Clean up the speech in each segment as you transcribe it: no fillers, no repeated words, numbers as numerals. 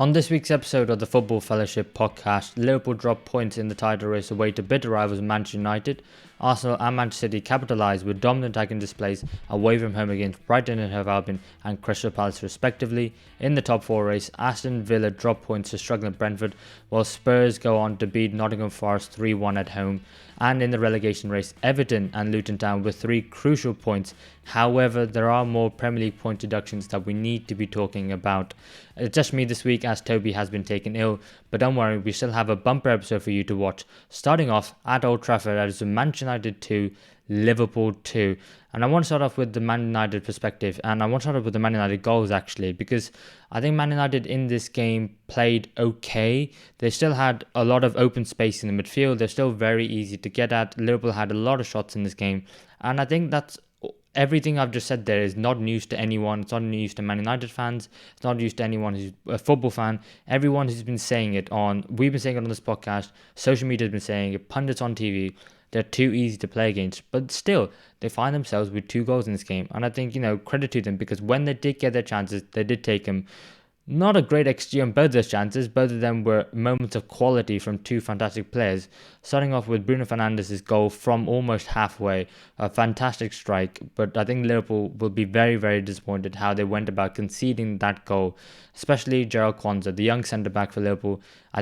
On this week's episode of the Football Fellowship podcast, Liverpool dropped points in the title race away to bitter rivals Manchester United. Arsenal and Manchester City capitalised with dominant attacking displays away from home against Brighton and Hove Albion and Crystal Palace respectively. In the top four race, Aston Villa dropped points to struggling Brentford, while Spurs go on to beat Nottingham Forest 3-1 at home. And in the relegation race, Everton and Luton Town with 3 crucial points. However, there are more Premier League point deductions that we need to be talking about. It's just me this week as Toby has been taken ill, but don't worry, we still have a bumper episode for you to watch. Starting off at Old Trafford, that is Manchester United 2, Liverpool 2. And I want to start off with the Man United perspective, and I want to start off with the Man United goals actually, because I think Man United in this game played okay. They still had a lot of open space in the midfield. They're still very easy to get at. Liverpool had a lot of shots in this game, and I think that's everything I've just said there is not news to anyone. It's not news to Man United fans. It's not news to anyone who's a football fan. Everyone who's been saying it we've been saying it on this podcast, social media has been saying it, pundits on TV, they're too easy to play against. But still, they find themselves with 2 goals in this game. And I think, credit to them, because when they did get their chances, they did take them. Not a great XG on both those chances. Both of them were moments of quality from 2 fantastic players. Starting off with Bruno Fernandes' goal from almost halfway. A fantastic strike. But I think Liverpool will be very, very disappointed how they went about conceding that goal. Especially Gerald Kwanzaa, the young centre-back for Liverpool. I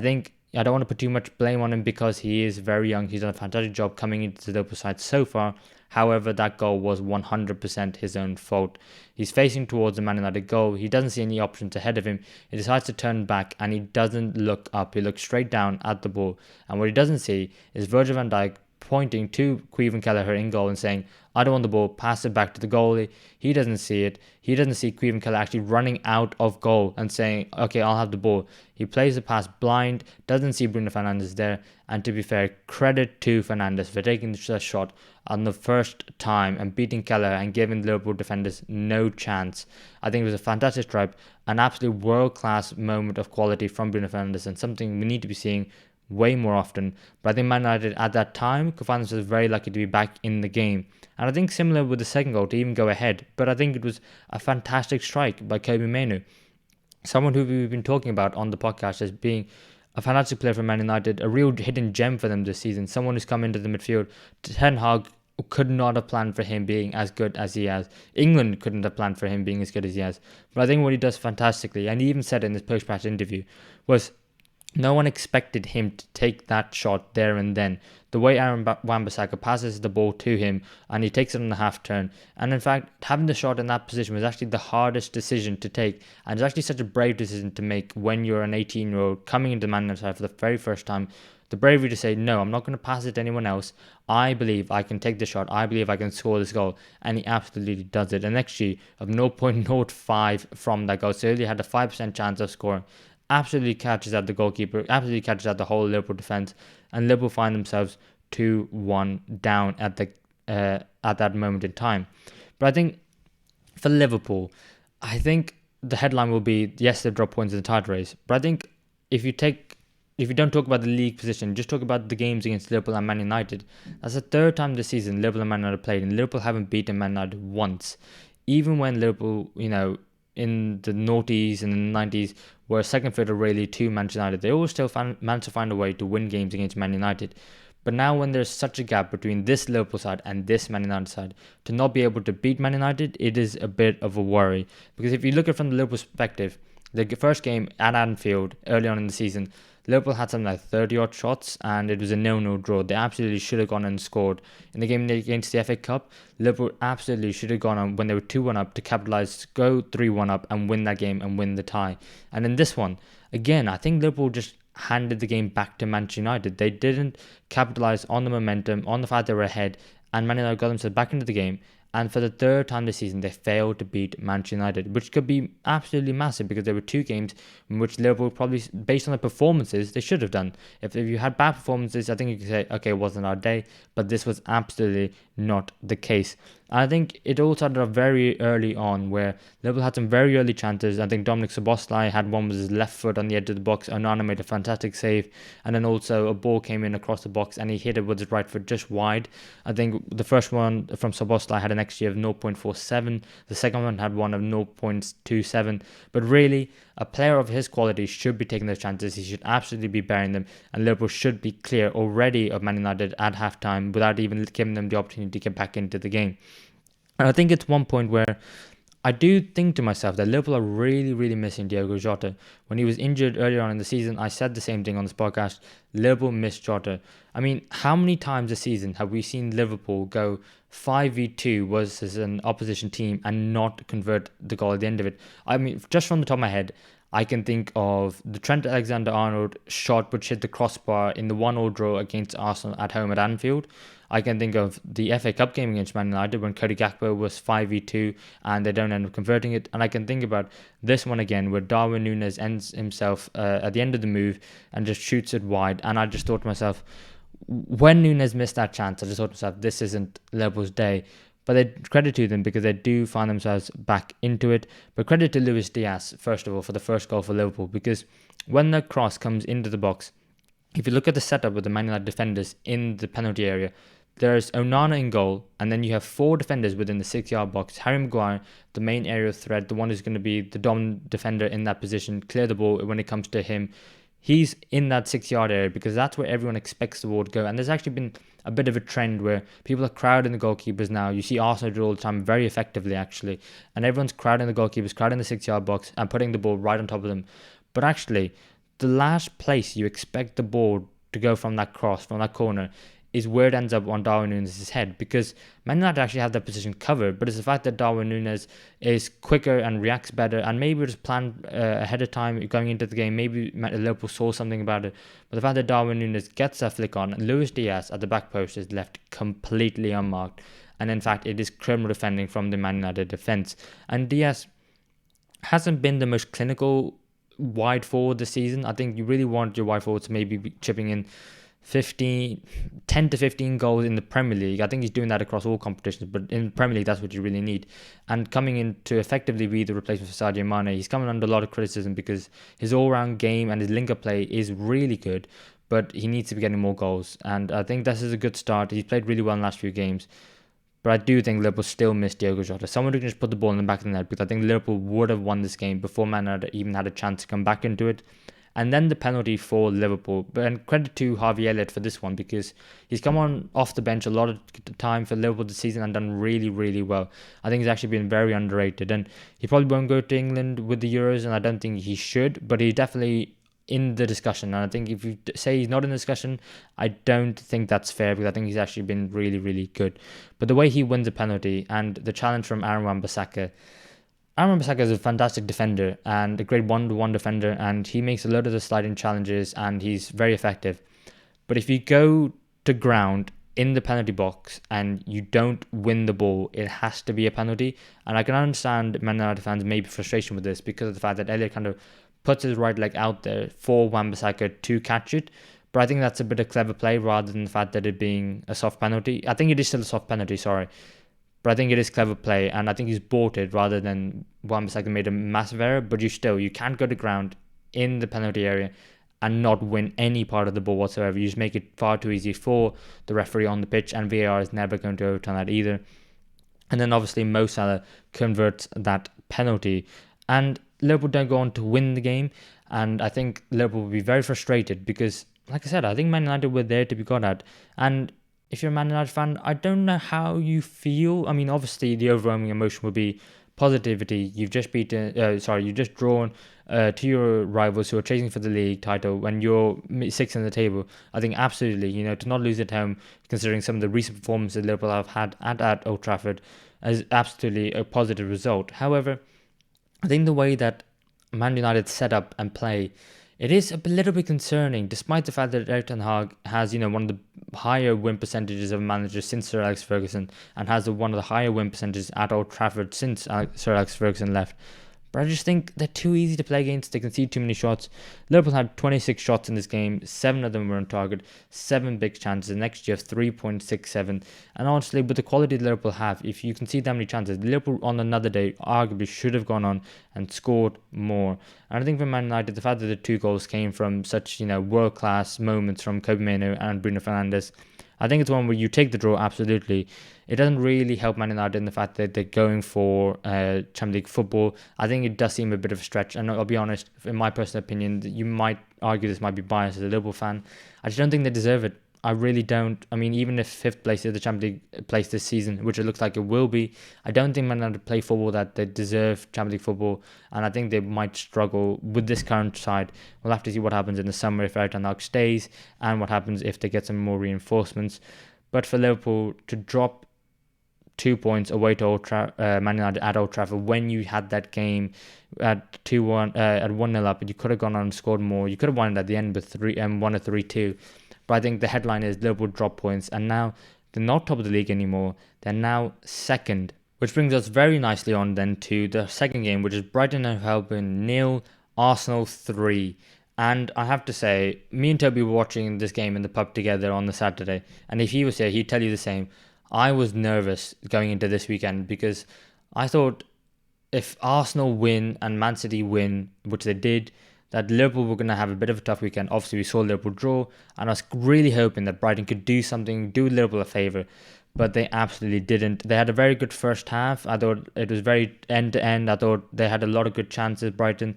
don't want to put too much blame on him because he is very young. He's done a fantastic job coming into the Liverpool side so far. However, that goal was 100% his own fault. He's facing towards the Man United goal. He doesn't see any options ahead of him. He decides to turn back and he doesn't look up. He looks straight down at the ball. And what he doesn't see is Virgil van Dijk pointing to Caoimhin Kelleher in goal and saying, I don't want the ball, pass it back to the goalie. He doesn't see it. He doesn't see Caoimhin Kelleher actually running out of goal and saying, okay, I'll have the ball. He plays the pass blind, doesn't see Bruno Fernandes there. And to be fair, credit to Fernandes for taking the shot on the first time and beating Kelleher and giving the Liverpool defenders no chance. I think it was a fantastic strike, an absolute world-class moment of quality from Bruno Fernandes, and something we need to be seeing way more often. But I think Man United at that time could find themselves very lucky to be back in the game. And I think similar with the second goal to even go ahead. But I think it was a fantastic strike by Kobe Mainoo, someone who we've been talking about on the podcast as being a fantastic player for Man United, a real hidden gem for them this season, someone who's come into the midfield. Ten Hag could not have planned for him being as good as he has. England couldn't have planned for him being as good as he has. But I think what he does fantastically, and he even said in his post-match interview, was no one expected him to take that shot there and then. The way Aaron Wan-Bissaka passes the ball to him and he takes it on the half turn. And in fact, having the shot in that position was actually the hardest decision to take. And it's actually such a brave decision to make when you're an 18-year-old coming into the Man United side for the very first time. The bravery to say, no, I'm not going to pass it to anyone else. I believe I can take the shot. I believe I can score this goal. And he absolutely does it. An XG of 0.05 from that goal. So he only had a 5% chance of scoring. Absolutely catches out the goalkeeper, absolutely catches out the whole Liverpool defence, and Liverpool find themselves 2-1 down at that moment in time. But I think for Liverpool, I think the headline will be, yes, they've dropped points in the title race. But I think if you don't talk about the league position, just talk about the games against Liverpool and Man United. That's the 3rd time this season Liverpool and Man United played, and Liverpool haven't beaten Man United once. Even when Liverpool, in the noughties and the 90s were second fiddle really to Manchester United, they always still managed to find a way to win games against Man United. But now when there's such a gap between this Liverpool side and this Man United side, to not be able to beat Man United, it is a bit of a worry. Because if you look at it from the Liverpool perspective, the first game at Anfield early on in the season, Liverpool had something like 30-odd shots and it was a 0-0 draw. They absolutely should have gone and scored. In the game against the FA Cup, Liverpool absolutely should have gone on when they were 2-1 up to capitalise, go 3-1 up and win that game and win the tie. And in this one, again, I think Liverpool just handed the game back to Manchester United. They didn't capitalise on the momentum, on the fact they were ahead, and Man United got themselves back into the game. And for the 3rd time this season, they failed to beat Manchester United, which could be absolutely massive because there were 2 games in which Liverpool probably, based on their performances, they should have done. If you had bad performances, I think you could say, okay, it wasn't our day, but this was absolutely not the case. And I think it all started off very early on where Liverpool had some very early chances. I think Dominic Szoboszlai had one with his left foot on the edge of the box. Onana made a fantastic save. And then also a ball came in across the box and he hit it with his right foot just wide. I think the first one from Szoboszlai had an XG of 0.47. The second one had one of 0.27. But really, a player of his quality should be taking those chances. He should absolutely be bearing them. And Liverpool should be clear already of Man United at halftime without even giving them the opportunity to get back into the game. And I think it's one point where I do think to myself that Liverpool are really, really missing Diogo Jota. When he was injured earlier on in the season, I said the same thing on this podcast. Liverpool missed Jota. I mean, how many times this season have we seen Liverpool go 5v2 versus an opposition team and not convert the goal at the end of it? I mean, just from the top of my head, I can think of the Trent Alexander-Arnold shot which hit the crossbar in the 1-1 draw against Arsenal at home at Anfield. I can think of the FA Cup game against Man United when Cody Gakpo was 5v2 and they don't end up converting it. And I can think about this one again where Darwin Núñez ends himself at the end of the move and just shoots it wide. And I just thought to myself, when Núñez missed that chance, I just thought to myself, this isn't Liverpool's day. But they credit to them because they do find themselves back into it. But credit to Luis Diaz, first of all, for the first goal for Liverpool. Because when the cross comes into the box, if you look at the setup with the Man United defenders in the penalty area, there's Onana in goal, and then you have 4 defenders within the 6-yard box. Harry Maguire, the main aerial threat, the one who's going to be the dominant defender in that position, clear the ball when it comes to him. He's in that 6-yard area because that's where everyone expects the ball to go. And there's actually been a bit of a trend where people are crowding the goalkeepers now. You see Arsenal do it all the time very effectively, actually. And everyone's crowding the goalkeepers, crowding the 6-yard box and putting the ball right on top of them. But actually, the last place you expect the ball to go from that cross, from that corner, is where it ends up on Darwin Núñez's head, because Man United actually have that position covered, but it's the fact that Darwin Núñez is quicker and reacts better, and maybe it was planned ahead of time going into the game. Maybe Liverpool saw something about it, but the fact that Darwin Núñez gets that flick on, and Luis Diaz at the back post is left completely unmarked, and in fact it is criminal defending from the Man United defence. And Diaz hasn't been the most clinical wide forward this season. I think you really want your wide forward to maybe be chipping in 10 to 15 goals in the Premier League. I think he's doing that across all competitions, but in Premier League, that's what you really need. And coming in to effectively be the replacement for Sadio Mane, he's coming under a lot of criticism because his all-round game and his link-up play is really good, but he needs to be getting more goals. And I think this is a good start. He's played really well in the last few games, but I do think Liverpool still miss Diogo Jota. Someone who can just put the ball in the back of the net, because I think Liverpool would have won this game before Man United even had a chance to come back into it. And then the penalty for Liverpool. And credit to Harvey Elliott for this one, because he's come on off the bench a lot of time for Liverpool this season and done really, really well. I think he's actually been very underrated. And he probably won't go to England with the Euros, and I don't think he should, but he's definitely in the discussion. And I think if you say he's not in the discussion, I don't think that's fair, because I think he's actually been really, really good. But the way he wins a penalty and the challenge from Aaron Wan-Bissaka, Aaron Wan-Bissaka is a fantastic defender and a great one-to-one defender, and he makes a lot of the sliding challenges and he's very effective. But if you go to ground in the penalty box and you don't win the ball, it has to be a penalty. And I can understand Man United fans may be frustration with this because of the fact that Elliott kind of puts his right leg out there for Wan-Bissaka to catch it. But I think that's a bit of clever play rather than the fact that it being a soft penalty. I think it is still a soft penalty, sorry. But I think it is clever play, and I think he's bought it rather than Wan-Bissaka made a massive error. But you can't go to ground in the penalty area and not win any part of the ball whatsoever. You just make it far too easy for the referee on the pitch, and VAR is never going to overturn that either. And then obviously Mo Salah converts that penalty, and Liverpool don't go on to win the game. And I think Liverpool will be very frustrated because, like I said, I think Man United were there to be got at. And if you're a Man United fan, I don't know how you feel. I mean, obviously the overwhelming emotion will be positivity. You've just you've just drawn to your rivals who are chasing for the league title when you're sixth in the table. I think absolutely, to not lose at home, considering some of the recent performances Liverpool have had at Old Trafford, is absolutely a positive result. However, I think the way that Man United set up and play, it is a little bit concerning, despite the fact that Erik ten Hag has, one of the higher win percentages of managers since Sir Alex Ferguson, and has one of the higher win percentages at Old Trafford since Sir Alex Ferguson left. But I just think they're too easy to play against. They concede too many shots. Liverpool had 26 shots in this game. 7 of them were on target. 7 big chances. An XG of 3.67. And honestly, with the quality Liverpool have, if you concede that many chances, Liverpool on another day arguably should have gone on and scored more. And I think for Man United, the fact that the 2 goals came from such, world-class moments from Kobe Mainoo and Bruno Fernandes, I think it's one where you take the draw, absolutely. It doesn't really help Man United in the fact that they're going for Champions League football. I think it does seem a bit of a stretch. And I'll be honest, in my personal opinion, you might argue this might be biased as a Liverpool fan. I just don't think they deserve it. I really don't. I mean, even if 5th place is the Champions League place this season, which it looks like it will be, I don't think Man United play football that they deserve Champions League football, and I think they might struggle with this current side. We'll have to see what happens in the summer if Everton stays, and what happens if they get some more reinforcements. But for Liverpool to drop 2 points away to Man United at Old Trafford when you had that game at 2-1, at 1-0 up, and you could have gone on and scored more. You could have won it at the end with 3-2. But I think the headline is Liverpool drop points, and now they're not top of the league anymore. They're now 2nd. Which brings us very nicely on then to the second game, which is Brighton and Hove Albion 0, Arsenal 3. And I have to say, me and Toby were watching this game in the pub together on the Saturday, and if he was here, he'd tell you the same. I was nervous going into this weekend because I thought if Arsenal win and Man City win, which they did, that Liverpool were going to have a bit of a tough weekend. Obviously, we saw Liverpool draw, and I was really hoping that Brighton could do something, do Liverpool a favour, but they absolutely didn't. They had a very good first half. I thought it was very end-to-end. I thought they had a lot of good chances, Brighton,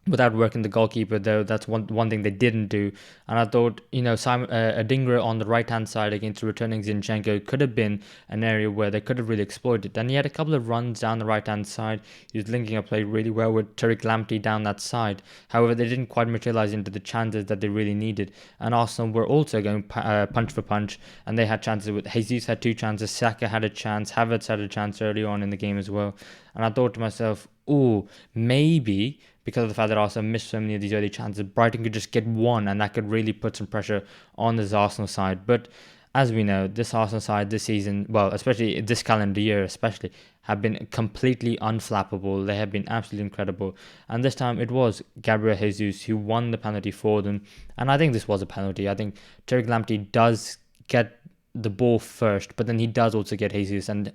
without working the goalkeeper, though. That's one thing they didn't do. And I thought, Simon Adingra on the right-hand side against returning Zinchenko could have been an area where they could have really exploited. And he had a couple of runs down the right-hand side. He was linking up play really well with Tariq Lamptey down that side. However, they didn't quite materialise into the chances that they really needed. And Arsenal were also going punch for punch, and they had chances. With Jesus had 2 chances, Saka had a chance, Havertz had a chance early on in the game as well. And I thought to myself, maybe because of the fact that Arsenal missed so many of these early chances, Brighton could just get one, and that could really put some pressure on this Arsenal side. But as we know, this Arsenal side this season, well, especially this calendar year, have been completely unflappable. They have been absolutely incredible. And this time it was Gabriel Jesus who won the penalty for them. And I think this was a penalty. I think Tariq Lamptey does get the ball first, but then he does also get Jesus, and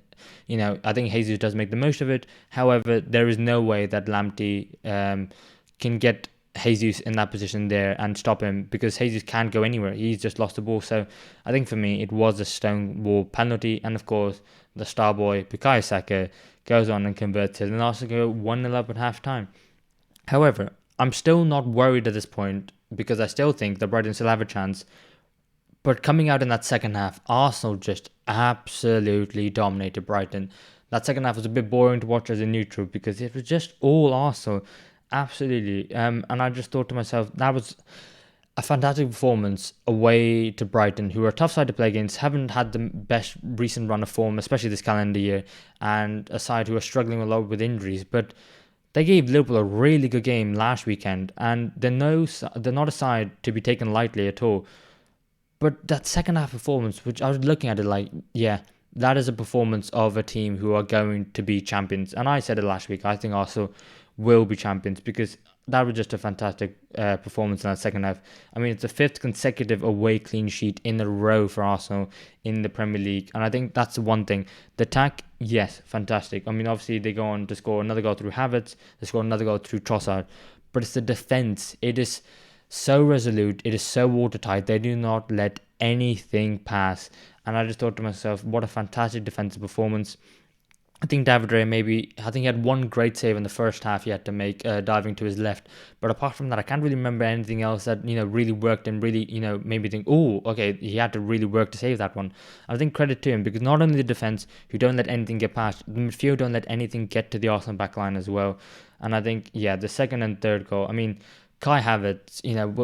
I think Jesus does make the most of it. However, there is no way that Lamptey can get Jesus in that position there and stop him, because Jesus can't go anywhere. He's just lost the ball. So I think for me it was a stonewall penalty, and of course the star boy Bukayo Saka goes on and converts it, and also go 1-0 up at half time. However, I'm still not worried at this point, because I still think that Brighton still have a chance. But coming out in that second half, Arsenal just absolutely dominated Brighton. That second half was a bit boring to watch as a neutral, because it was just all Arsenal. Absolutely. And I just thought to myself, that was a fantastic performance away to Brighton, who are a tough side to play against, haven't had the best recent run of form, especially this calendar year, and a side who are struggling a lot with injuries. But they gave Liverpool a really good game last weekend, and they're not a side to be taken lightly at all. But that second half performance, which I was looking at it like, yeah, that is a performance of a team who are going to be champions. And I said it last week, I think Arsenal will be champions, because that was just a fantastic performance in that second half. I mean, it's the 5th consecutive away clean sheet in a row for Arsenal in the Premier League. And I think that's the one thing. The attack, yes, fantastic. I mean, obviously they go on to score another goal through Havertz, they score another goal through Trossard. But it's the defence. It is so resolute, it is so watertight. They do not let anything pass. And I just thought to myself, what a fantastic defensive performance. I think David Raya he had one great save in the first half he had to make, diving to his left. But apart from that, I can't really remember anything else that, really worked and really, made me think, he had to really work to save that one. I think credit to him, because not only the defence, who don't let anything get past, the midfield don't let anything get to the Arsenal backline as well. And I think, the second and third goal, I mean, Kai Havertz,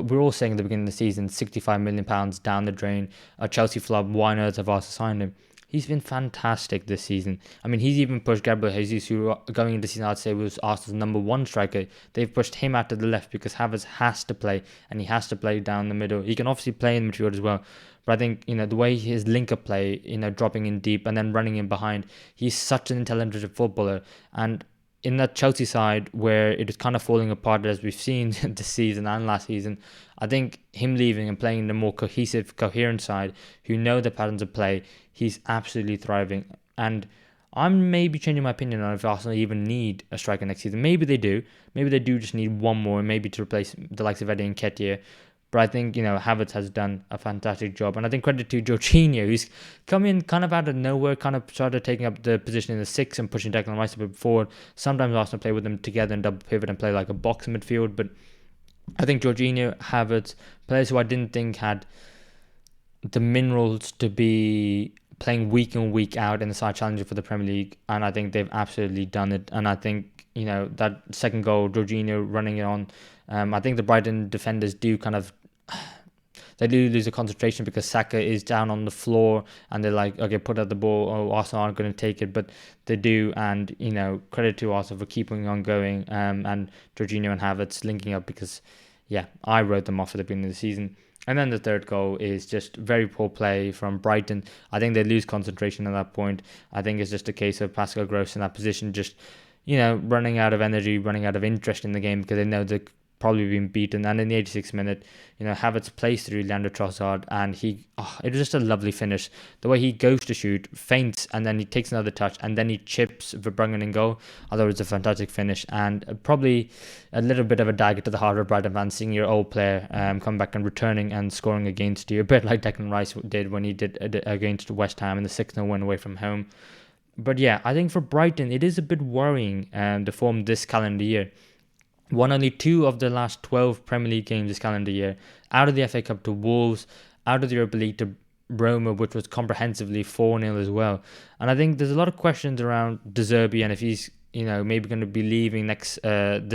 we're all saying at the beginning of the season, £65 million down the drain, a Chelsea flop, why on earth have Arsenal signed him? He's been fantastic this season. I mean, he's even pushed Gabriel Jesus, who going into the season I'd say was Arsenal's number 1 striker. They've pushed him out to the left because Havertz has to play, and he has to play down the middle. He can obviously play in the midfield as well, but I think, the way his link-up play, dropping in deep and then running in behind, he's such an intelligent footballer. And in that Chelsea side where it is kind of falling apart as we've seen this season and last season, I think him leaving and playing the more cohesive, coherent side who know the patterns of play, he's absolutely thriving. And I'm maybe changing my opinion on if Arsenal even need a striker next season. Maybe they do. Maybe they do just need one more, maybe to replace the likes of Eddie and Nketiah. But I think, Havertz has done a fantastic job. And I think credit to Jorginho, who's come in kind of out of nowhere, kind of started taking up the position in the six and pushing Declan Rice a bit forward. Sometimes Arsenal play with them together and double pivot and play like a box midfield. But I think Jorginho, Havertz, players who I didn't think had the minerals to be playing week in, week out in the side challenger for the Premier League. And I think they've absolutely done it. And I think, that second goal, Jorginho running it on, I think the Brighton defenders do kind of, they do lose the concentration because Saka is down on the floor and they're like, okay, put out the ball. Oh, Arsenal aren't going to take it, but they do. And, credit to Arsenal for keeping on going and Jorginho and Havertz linking up because, I wrote them off at the beginning of the season. And then the third goal is just very poor play from Brighton. I think they lose concentration at that point. I think it's just a case of Pascal Gross in that position just, running out of energy, running out of interest in the game because they know they're probably being beaten. And in the 86th minute, Havertz plays through Leandro Trossard and it was just a lovely finish. The way he goes to shoot, feints, and then he takes another touch and then he chips Verbruggen in goal. I thought it was a fantastic finish and probably a little bit of a dagger to the heart of Brighton fans, seeing your old player come back and returning and scoring against you, a bit like Declan Rice did when he did against West Ham in the 6-0 win away from home. But I think for Brighton, it is a bit worrying the form this calendar year. Won only 2 of the last 12 Premier League games this calendar year. Out of the FA Cup to Wolves, out of the Europa League to Roma, which was comprehensively 4-0 as well. And I think there's a lot of questions around De Zerbi and if he's maybe going to be leaving this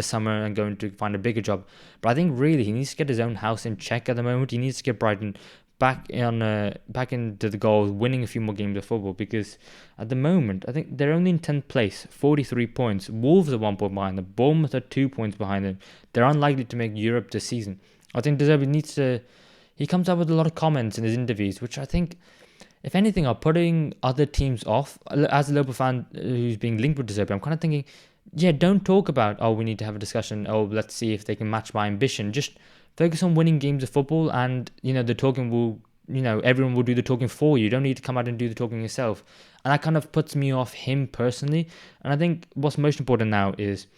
summer and going to find a bigger job. But I think really he needs to get his own house in check at the moment. He needs to get Brighton back into the goals, winning a few more games of football, because at the moment I think they're only in 10th place, 43 points. Wolves are 1 point behind them. Bournemouth are 2 points behind them. They're unlikely to make Europe this season. I think De Zerbi he comes up with a lot of comments in his interviews, which I think, if anything, are putting other teams off. As a Liverpool fan who's being linked with De Zerbi, I'm kind of thinking, don't talk about, we need to have a discussion, let's see if they can match my ambition. Just focus on winning games of football and, the talking will, everyone will do the talking for you. You don't need to come out and do the talking yourself. And that kind of puts me off him personally. And I think what's most important now is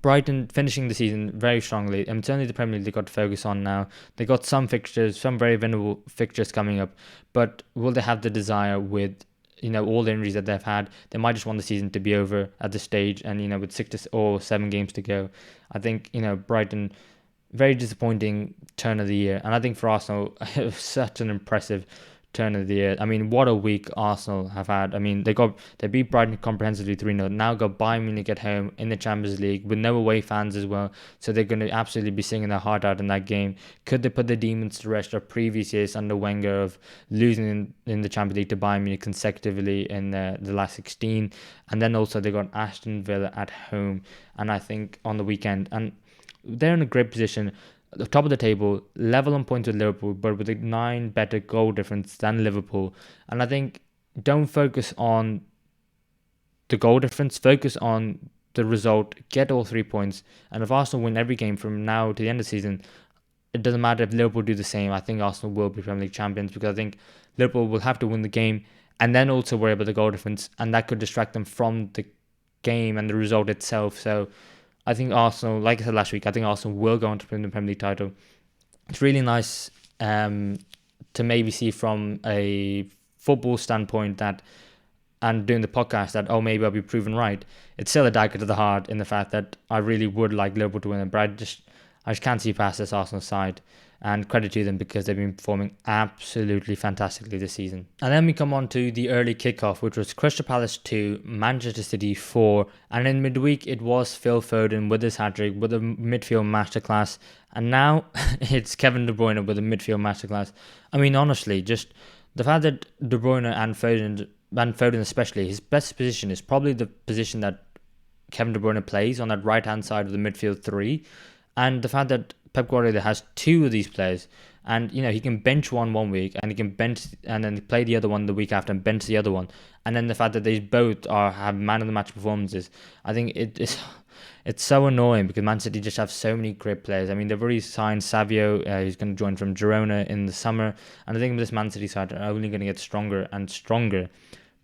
Brighton finishing the season very strongly. And it's only the Premier League they've got to focus on now. They got some fixtures, some very winnable fixtures coming up. But will they have the desire with, all the injuries that they've had? They might just want the season to be over at this stage. And, with 6 or 7 games to go, I think, Brighton, very disappointing turn of the year. And I think for Arsenal, such an impressive turn of the year. I mean, what a week Arsenal have had. I mean, they beat Brighton comprehensively 3-0. Now got Bayern Munich at home in the Champions League with no away fans as well. So they're going to absolutely be singing their heart out in that game. Could they put the demons to rest of previous years under Wenger of losing in the Champions League to Bayern Munich consecutively in the last 16? And then also they got Aston Villa at home. And I think on the weekend, and they're in a great position, at the top of the table, level on points with Liverpool, but with a 9 better goal difference than Liverpool. And I think don't focus on the goal difference, focus on the result, get all 3 points. And if Arsenal win every game from now to the end of the season, it doesn't matter if Liverpool do the same. I think Arsenal will be Premier League champions, because I think Liverpool will have to win the game and then also worry about the goal difference, and that could distract them from the game and the result itself. So I think Arsenal, like I said last week, I think Arsenal will go on to win the Premier League title. It's really nice to maybe see from a football standpoint that, and doing the podcast, that, maybe I'll be proven right. It's still a dagger to the heart in the fact that I really would like Liverpool to win it, but I just can't see past this Arsenal side. And credit to them because they've been performing absolutely fantastically this season. And then we come on to the early kickoff, which was Crystal Palace 2, Manchester City 4. And in midweek, it was Phil Foden with his hat-trick, with a midfield masterclass. And now it's Kevin De Bruyne with a midfield masterclass. I mean, honestly, just the fact that De Bruyne and Foden especially, his best position is probably the position that Kevin De Bruyne plays on that right-hand side of the midfield 3. And the fact that Pep Guardiola has 2 of these players, And he can bench one week, and he can bench and then play the other one the week after and bench the other one. And then the fact that they both have man of the match performances, I think it's so annoying because Man City just have so many great players. I mean, they've already signed Savio, who's going to join from Girona in the summer, and I think this Man City side are only going to get stronger and stronger.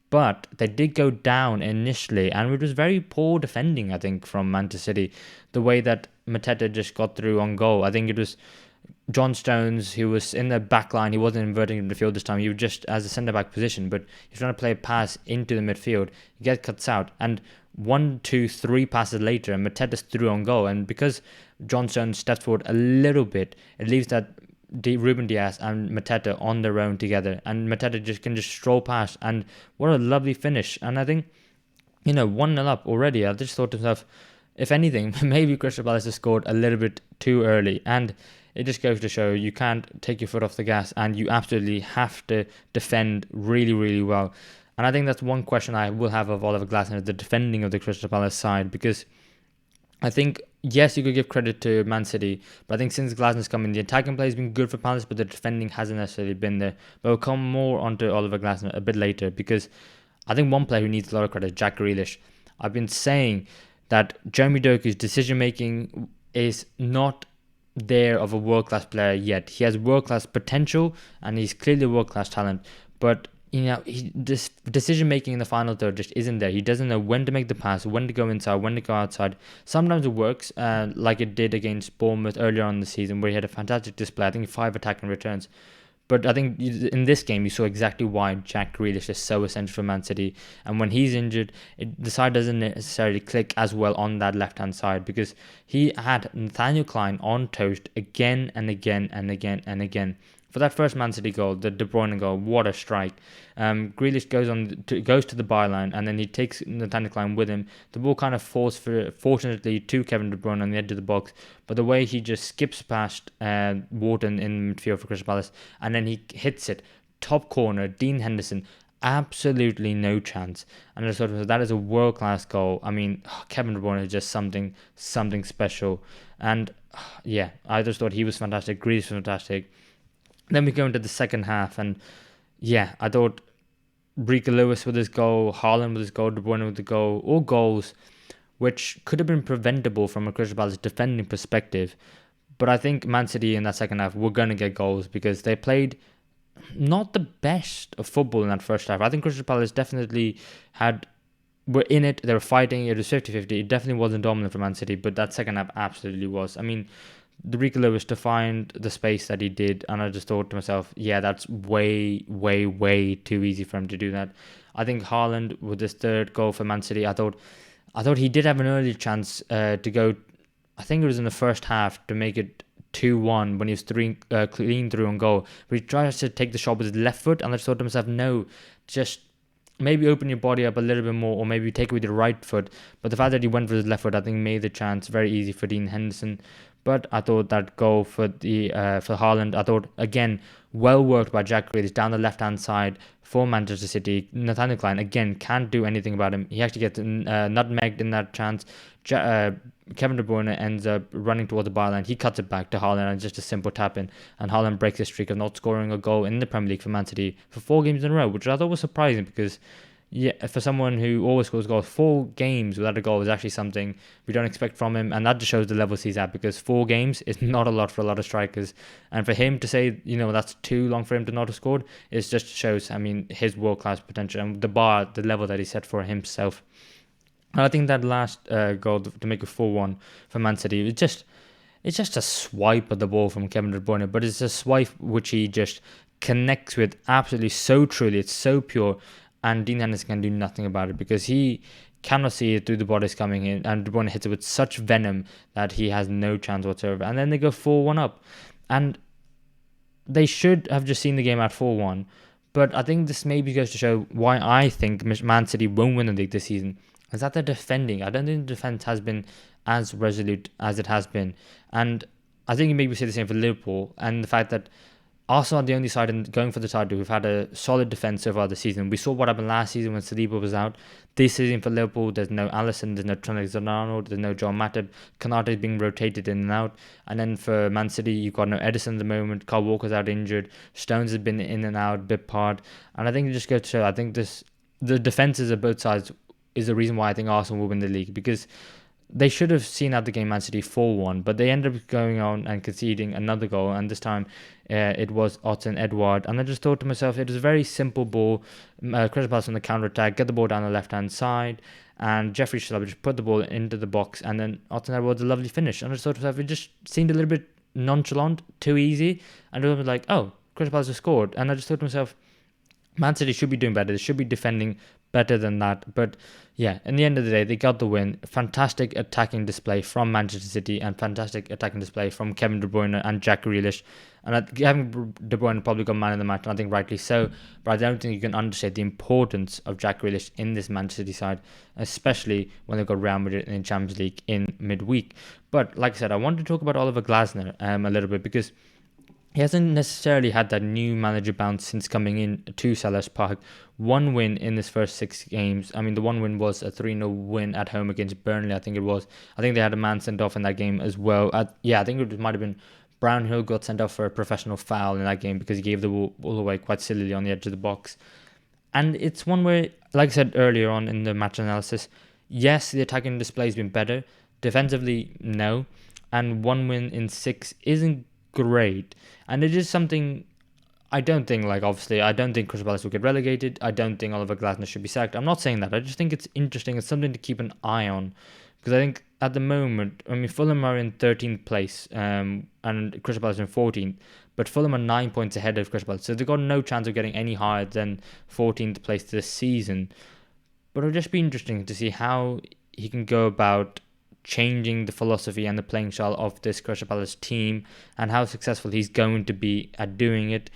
But they did go down initially, and it was very poor defending, I think, from Manchester City. The way that Mateta just got through on goal. I think it was John Stones, who was in the back line. He wasn't inverting in the midfield this time. He was just as a centre-back position, but he was trying to play a pass into the midfield. He gets cuts out, and 1, 2, 3 passes later, and Mateta's through on goal. And because John Stones steps forward a little bit, it leaves that Ruben Dias and Mateta on their own together, and Mateta can just stroll past, and what a lovely finish. And I think 1-0 up already. I just thought to myself, if anything, maybe Crystal Palace has scored a little bit too early, and it just goes to show you can't take your foot off the gas, and you absolutely have to defend really, really well. And I think that's one question I will have of Oliver Glasner, the defending of the Crystal Palace side, because I think, yes, you could give credit to Man City, but I think since Glasner's come in, the attacking play has been good for Palace, but the defending hasn't necessarily been there. But we'll come more onto Oliver Glasner a bit later, because I think one player who needs a lot of credit is Jack Grealish. I've been saying that Jeremy Doku's decision-making is not there of a world-class player yet. He has world-class potential, and he's clearly a world-class talent, but this decision-making in the final third just isn't there. He doesn't know when to make the pass, when to go inside, when to go outside. Sometimes it works, like it did against Bournemouth earlier on in the season, where he had a fantastic display. I think 5 attacking returns. But I think in this game, you saw exactly why Jack Grealish is so essential for Man City. And when he's injured, the side doesn't necessarily click as well on that left-hand side, because he had Nathaniel Clyne on toast again and again and again and again. For that first Man City goal, the De Bruyne goal, what a strike. Grealish goes to the byline, and then he takes Nathaniel Clyne with him. The ball kind of falls, fortunately, to Kevin De Bruyne on the edge of the box. But the way he just skips past Wharton in midfield for Crystal Palace, and then he hits it, top corner, Dean Henderson, absolutely no chance. And I thought that is a world-class goal. I mean, Kevin De Bruyne is just something special. And yeah, I just thought he was fantastic. Grealish was fantastic. Then we go into the second half, and yeah, I thought Rico Lewis with his goal, Haaland with his goal, De Bruyne with the goal, all goals which could have been preventable from a Crystal Palace defending perspective. But I think Man City in that second half were going to get goals because they played not the best of football in that first half. I think Crystal Palace definitely were in it, they were fighting, it was 50-50. It definitely wasn't dominant for Man City, but that second half absolutely was. I mean, the Rico Lewis to find the space that he did, and I just thought to myself, yeah, that's way, way, way too easy for him to do that. I think Haaland with his third goal for Man City, I thought he did have an early chance to go, I think it was in the first half, to make it 2-1 when he was clean through on goal. But he tries to take the shot with his left foot, and I just thought to myself, no, just maybe open your body up a little bit more, or maybe take it with your right foot. But the fact that he went for his left foot, I think made the chance very easy for Dean Henderson. But I thought that goal for Haaland, I thought, again, well worked by Jack Grealish down the left-hand side for Manchester City. Nathaniel Clyne, again, can't do anything about him. He actually gets nutmegged in that chance. Kevin De Bruyne ends up running towards the byline. He cuts it back to Haaland, and just a simple tap-in. And Haaland breaks his streak of not scoring a goal in the Premier League for Man City for 4 games in a row, which I thought was surprising because, yeah, for someone who always scores goals, 4 games without a goal is actually something we don't expect from him, and that just shows the levels he's at, because 4 games is not a lot for a lot of strikers, and for him to say, that's too long for him to not have scored, it just shows, his world-class potential and the level that he set for himself. And I think that last goal to make it 4-1 for Man City, it's just a swipe of the ball from Kevin De Bruyne, but it's a swipe which he just connects with absolutely so truly, it's so pure. And Dean Henderson can do nothing about it because he cannot see it through the bodies coming in, and De Bruyne hits it with such venom that he has no chance whatsoever. And then they go 4-1 up, and they should have just seen the game at 4-1. But I think this maybe goes to show why I think Man City won't win the league this season, is that they're defending. I don't think the defence has been as resolute as it has been. And I think you maybe say the same for Liverpool, and the fact that Arsenal are the only side in going for the title who've had a solid defence so far this season. We saw what happened last season when Saliba was out. This season for Liverpool, there's no Alisson, there's no Trent Alexander-Arnold, there's no John Matip. Konate is being rotated in and out. And then for Man City, you've got no Edison at the moment. Kyle Walker's out injured. Stones has been in and out, bit part. And I think it just goes to show, I think the defences of both sides is the reason why I think Arsenal will win the league, because they should have seen out the game Man City 4-1, but they ended up going on and conceding another goal, and this time it was Odsonne Edouard. And I just thought to myself, it was a very simple ball. Crystal Palace on the counter-attack, get the ball down the left-hand side, and Jeffrey Schlupp just put the ball into the box, and then Odsonne Edouard's a lovely finish. And I just thought to myself, it just seemed a little bit nonchalant, too easy, and it was like, oh, Crystal Palace has scored. And I just thought to myself, Man City should be doing better. They should be defending better than that. But yeah, in the end of the day, they got the win. Fantastic attacking display from Manchester City and fantastic attacking display from Kevin De Bruyne and Jack Grealish. And Kevin De Bruyne probably got man of the match, and I think rightly so. But I don't think you can understate the importance of Jack Grealish in this Manchester City side, especially when they've got Real Madrid in the Champions League in midweek. But like I said, I wanted to talk about Oliver Glasner a little bit, because he hasn't necessarily had that new manager bounce since coming in to Selhurst Park. One win in his first 6 games. I mean, the one win was a 3-0 win at home against Burnley, I think it was. I think they had a man sent off in that game as well. I think it might have been Brownhill got sent off for a professional foul in that game because he gave the ball away quite sillily on the edge of the box. And it's one where, like I said earlier on in the match analysis, yes, the attacking display has been better. Defensively, no. And 1 win in 6 isn't great, and it is something I don't think, I don't think Crystal Palace will get relegated. I don't think Oliver Glasner should be sacked. I'm not saying that. I just think it's interesting. It's something to keep an eye on, because I think at the moment, I mean, Fulham are in 13th place and Crystal Palace in 14th, but Fulham are 9 points ahead of Crystal Palace, so they've got no chance of getting any higher than 14th place this season. But it'll just be interesting to see how he can go about changing the philosophy and the playing style of this Crystal Palace team, and how successful he's going to be at doing it,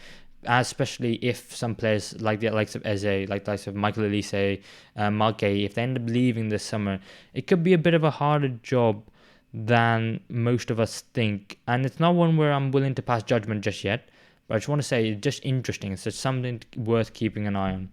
especially if some players like the likes of Eze, like the likes of Michael Olise, Mark Gay, if they end up leaving this summer, it could be a bit of a harder job than most of us think. And it's not one where I'm willing to pass judgment just yet, but I just want to say it's just interesting. It's just something worth keeping an eye on.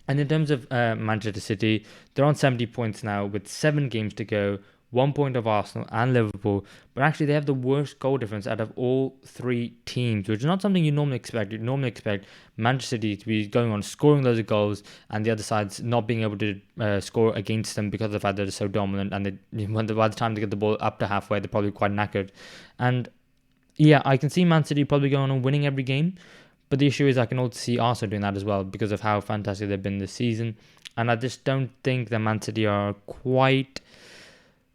And in terms of Manchester City, they're on 70 points now with 7 games to go. 1 point of Arsenal and Liverpool, but actually they have the worst goal difference out of all 3 teams, which is not something you normally expect. You normally expect Manchester City to be going on scoring loads of goals, and the other side's not being able to score against them because of the fact that they're so dominant, and by the time they get the ball up to halfway, they're probably quite knackered. And yeah, I can see Man City probably going on winning every game, but the issue is I can also see Arsenal doing that as well because of how fantastic they've been this season. And I just don't think that Man City are quite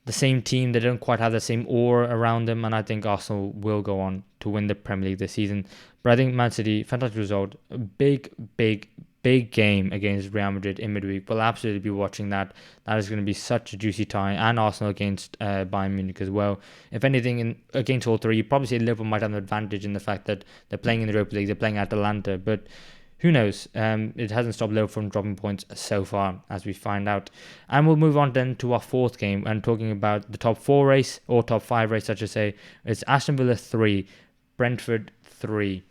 the same team. They don't quite have the same aura around them, and I think Arsenal will go on to win the Premier League this season. But I think Man City, fantastic result, a big game against Real Madrid in midweek. We'll absolutely be watching that. That is going to be such a juicy tie, and Arsenal against Bayern Munich as well. If anything, against all 3, you probably say Liverpool might have an advantage in the fact that they're playing in the Europa League, they're playing Atalanta, but who knows? It hasn't stopped Liverpool from dropping points so far, as we find out. And we'll move on then to our 4th game, and talking about the top 4 race, or top 5 race, I should say. It's Aston Villa 3, Brentford 3.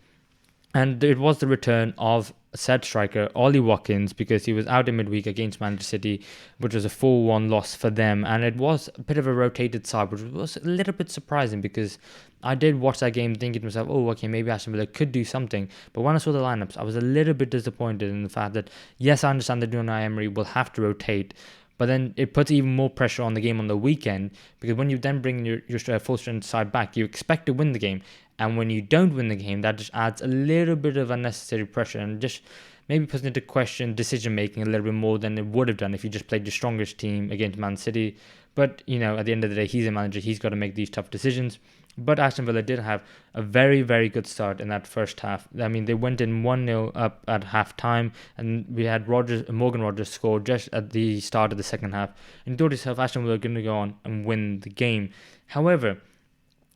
And it was the return of said striker, Ollie Watkins, because he was out in midweek against Manchester City, which was a 4-1 loss for them. And it was a bit of a rotated side, which was a little bit surprising, because I did watch that game thinking to myself, oh, okay, maybe Aston Villa could do something. But when I saw the lineups, I was a little bit disappointed in the fact that, yes, I understand that Unai Emery will have to rotate, but then it puts even more pressure on the game on the weekend, because when you then bring your full-strength side back, you expect to win the game. And when you don't win the game, that just adds a little bit of unnecessary pressure and just maybe puts into question decision-making a little bit more than it would have done if you just played your strongest team against Man City. But, at the end of the day, he's a manager. He's got to make these tough decisions. But Aston Villa did have a very, very good start in that first half. I mean, they went in 1-0 up at half-time, and we had Morgan Rogers score just at the start of the second half. And you thought to yourself, Aston Villa are going to go on and win the game. However,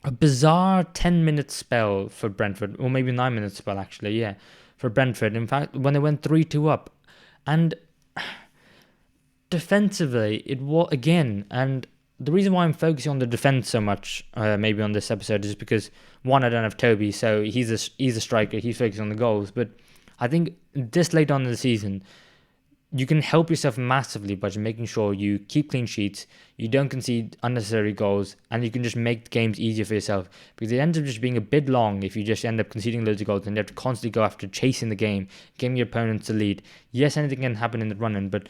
a bizarre 10-minute spell for Brentford, or maybe 9-minute spell actually, for Brentford. In fact, when they went 3-2 up. And defensively, it was, again, and the reason why I'm focusing on the defense so much, maybe on this episode, is because one, I don't have Toby, so he's a striker. He's focusing on the goals. But I think this late on in the season, you can help yourself massively by just making sure you keep clean sheets, you don't concede unnecessary goals, and you can just make games easier for yourself. Because it ends up just being a bit long if you just end up conceding loads of goals and you have to constantly go after chasing the game, giving your opponents the lead. Yes, anything can happen in the run-in, but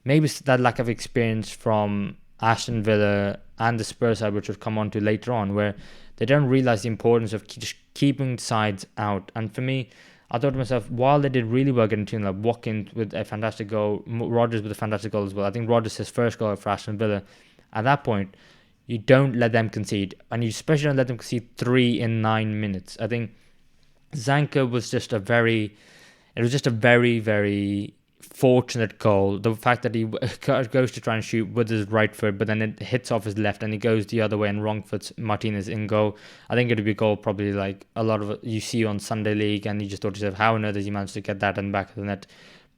maybe it's that lack of experience from Aston Villa and the Spurs side, which we'll come on to later on, where they don't realise the importance of just keeping sides out. And for me, I thought to myself, while they did really well getting 2-0, Watkins with a fantastic goal, Rodgers with a fantastic goal as well. I think Rodgers his first goal for Aston Villa. At that point, you don't let them concede, and you especially don't let them concede 3 in 9 minutes. I think Zanka was just a very, very fortunate goal. The fact that he goes to try and shoot with his right foot, but then it hits off his left and he goes the other way and wrong foots Martinez in goal. I think it would be a goal probably like a lot of you see on Sunday League, and you just thought to yourself, how on earth did he manage to get that in the back of the net?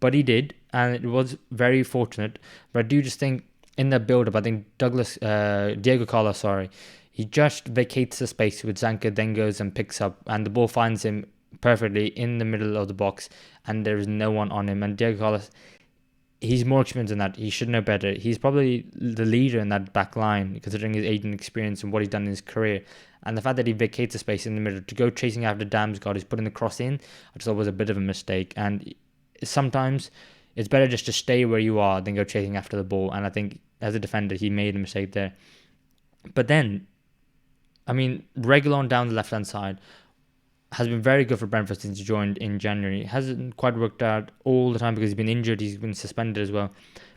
But he did, and it was very fortunate. But I do just think in the build-up, I think Diego Carlos, he just vacates the space with Zanka, then goes and picks up, and the ball finds him perfectly in the middle of the box, and there is no one on him. And Diego Carlos, he's more experienced than that. He should know better. He's probably the leader in that back line, considering his age and experience and what he's done in his career. And the fact that he vacates the space in the middle to go chasing after Damsgaard, who's putting the cross in, I just thought was a bit of a mistake. And sometimes it's better just to stay where you are than go chasing after the ball. And I think as a defender, he made a mistake there. But then, I mean, Reguilon down the left-hand side has been very good for Brentford since he joined in January. It hasn't quite worked out all the time because he's been injured, he's been suspended as well.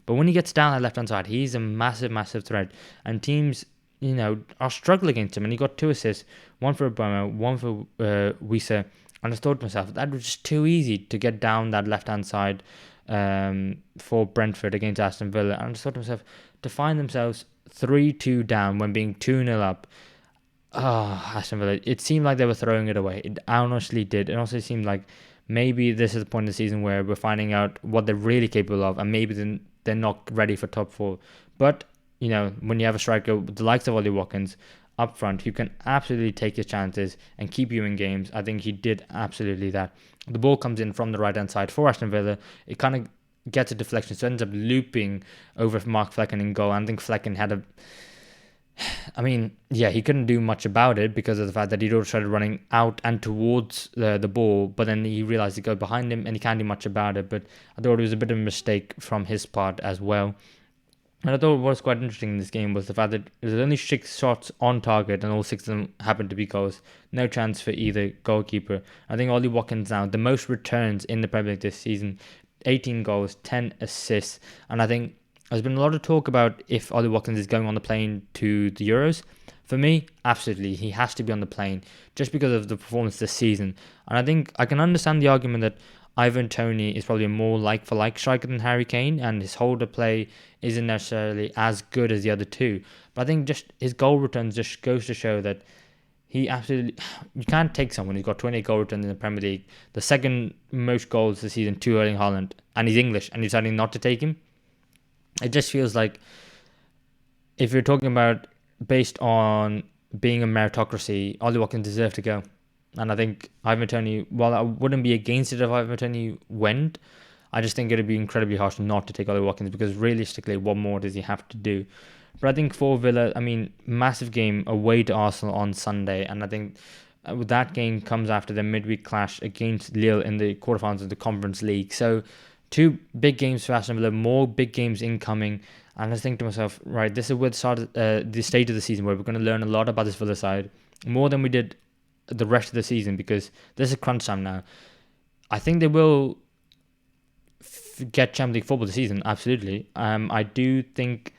But when he gets down that left-hand side, he's a massive threat. And teams, are struggling against him. And he got 2 assists, one for Obama, one for Wisa. And I thought to myself, that was just too easy to get down that left-hand side for Brentford against Aston Villa. And I just thought to myself, to find themselves 3-2 down when being 2-0 up, Aston Villa, it seemed like they were throwing it away. It honestly did. It also seemed like maybe this is the point of the season where we're finding out what they're really capable of, and maybe then they're not ready for top 4. But, when you have a striker with the likes of Ollie Watkins up front, who can absolutely take his chances and keep you in games, I think he did absolutely that. The ball comes in from the right-hand side for Aston Villa. It kind of gets a deflection, so it ends up looping over Mark Flecken in goal. And I think Flecken had he couldn't do much about it because of the fact that he'd already started running out and towards the ball, but then he realised to go behind him and he can't do much about it. But I thought it was a bit of a mistake from his part as well. And I thought what was quite interesting in this game was the fact that there was only 6 shots on target and all 6 of them happened to be goals. No chance for either goalkeeper. I think Ollie Watkins now, the most returns in the Premier League this season, 18 goals, 10 assists. And I think there's been a lot of talk about if Ollie Watkins is going on the plane to the Euros. For me, absolutely, he has to be on the plane just because of the performance this season. And I think I can understand the argument that Ivan Toney is probably a more like-for-like striker than Harry Kane, and his holder play isn't necessarily as good as the other two. But I think just his goal returns just goes to show that he absolutely... You can't take someone who's got 28 goal returns in the Premier League, the second most goals this season to Erling Haaland, and he's English, and you're deciding not to take him. It just feels like if you're talking about based on being a meritocracy, Ollie Watkins deserved to go. And I think Ivan Toney, while I wouldn't be against it if Ivan Toney went, I just think it would be incredibly harsh not to take Ollie Watkins because realistically, what more does he have to do? But I think for Villa, massive game away to Arsenal on Sunday. And I think that game comes after the midweek clash against Lille in the quarterfinals of the Conference League. So 2 big games for Aston Villa, more big games incoming. And I think to myself, right, this is where the stage of the season where we're going to learn a lot about this Villa side, more than we did the rest of the season, because this is crunch time now. I think they will get Champions League football this season, absolutely. I do think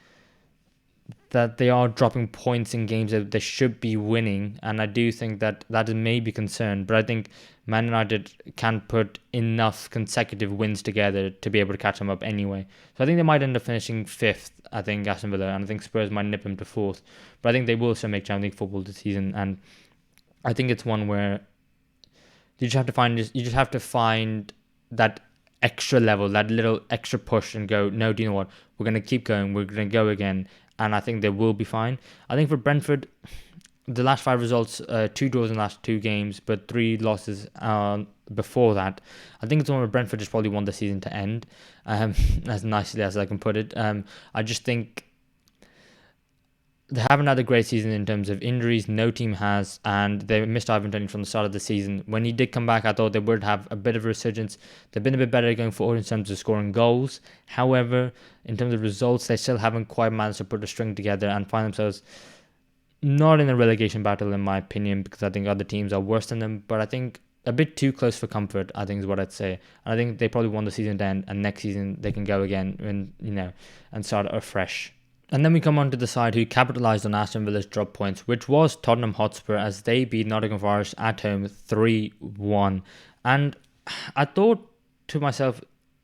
that they are dropping points in games that they should be winning, and I do think that is maybe concerned. But I think Man United can put enough consecutive wins together to be able to catch them up anyway. So I think they might end up finishing 5th, I think, Aston Villa, and I think Spurs might nip them to 4th. But I think they will still make Champions League football this season, and I think it's one where you just have to find that extra level, that little extra push and go, no, do you know what? We're going to keep going. We're going to go again. and I think they will be fine. I think for Brentford, the last 5 results, 2 draws in the last 2 games, but 3 losses before that. I think it's one where Brentford just probably want the season to end, as nicely as I can put it. I just think they haven't had a great season in terms of injuries. No team has, and they missed Ivan Toney from the start of the season. When he did come back, I thought they would have a bit of a resurgence. They've been a bit better going forward in terms of scoring goals. However, in terms of results, they still haven't quite managed to put a string together and find themselves not in a relegation battle, in my opinion, because I think other teams are worse than them. But I think a bit too close for comfort, I think, is what I'd say. And I think they probably want the season to end, and next season they can go again and start afresh. And then we come on to the side who capitalised on Aston Villa's drop points, which was Tottenham Hotspur, as they beat Nottingham Forest at home 3-1. And I thought to myself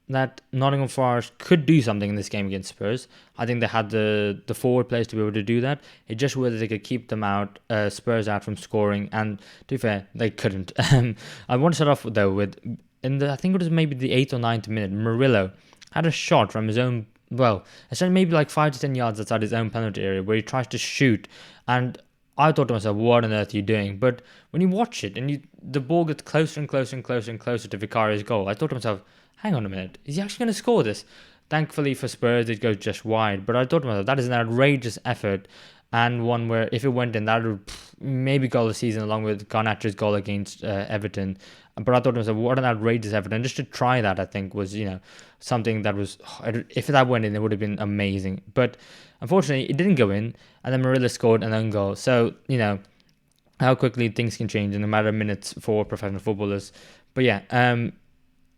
that Nottingham Forest could do something in this game against Spurs. I think they had the forward players to be able to do that. It just whether they could keep them out, Spurs out from scoring. And to be fair, they couldn't. I want to start off though with, I think it was maybe the 8th or 9th minute, Murillo had a shot from his own, essentially maybe like 5 to 10 yards outside his own penalty area, where he tries to shoot, and I thought to myself, what on earth are you doing? But when you watch it and the ball gets closer and closer and closer and closer to Vicario's goal, I thought to myself, hang on a minute, is he actually going to score this? Thankfully for Spurs, it goes just wide, but I thought to myself, that is an outrageous effort, and one where if it went in, that would maybe goal of the season along with Garnacho's goal against Everton. But I thought to myself, what an outrageous effort. And just to try that, I think, was, something that was, if that went in, it would have been amazing. But unfortunately, it didn't go in. And then Murillo scored an own goal. So, how quickly things can change in a matter of minutes for professional footballers. But yeah, I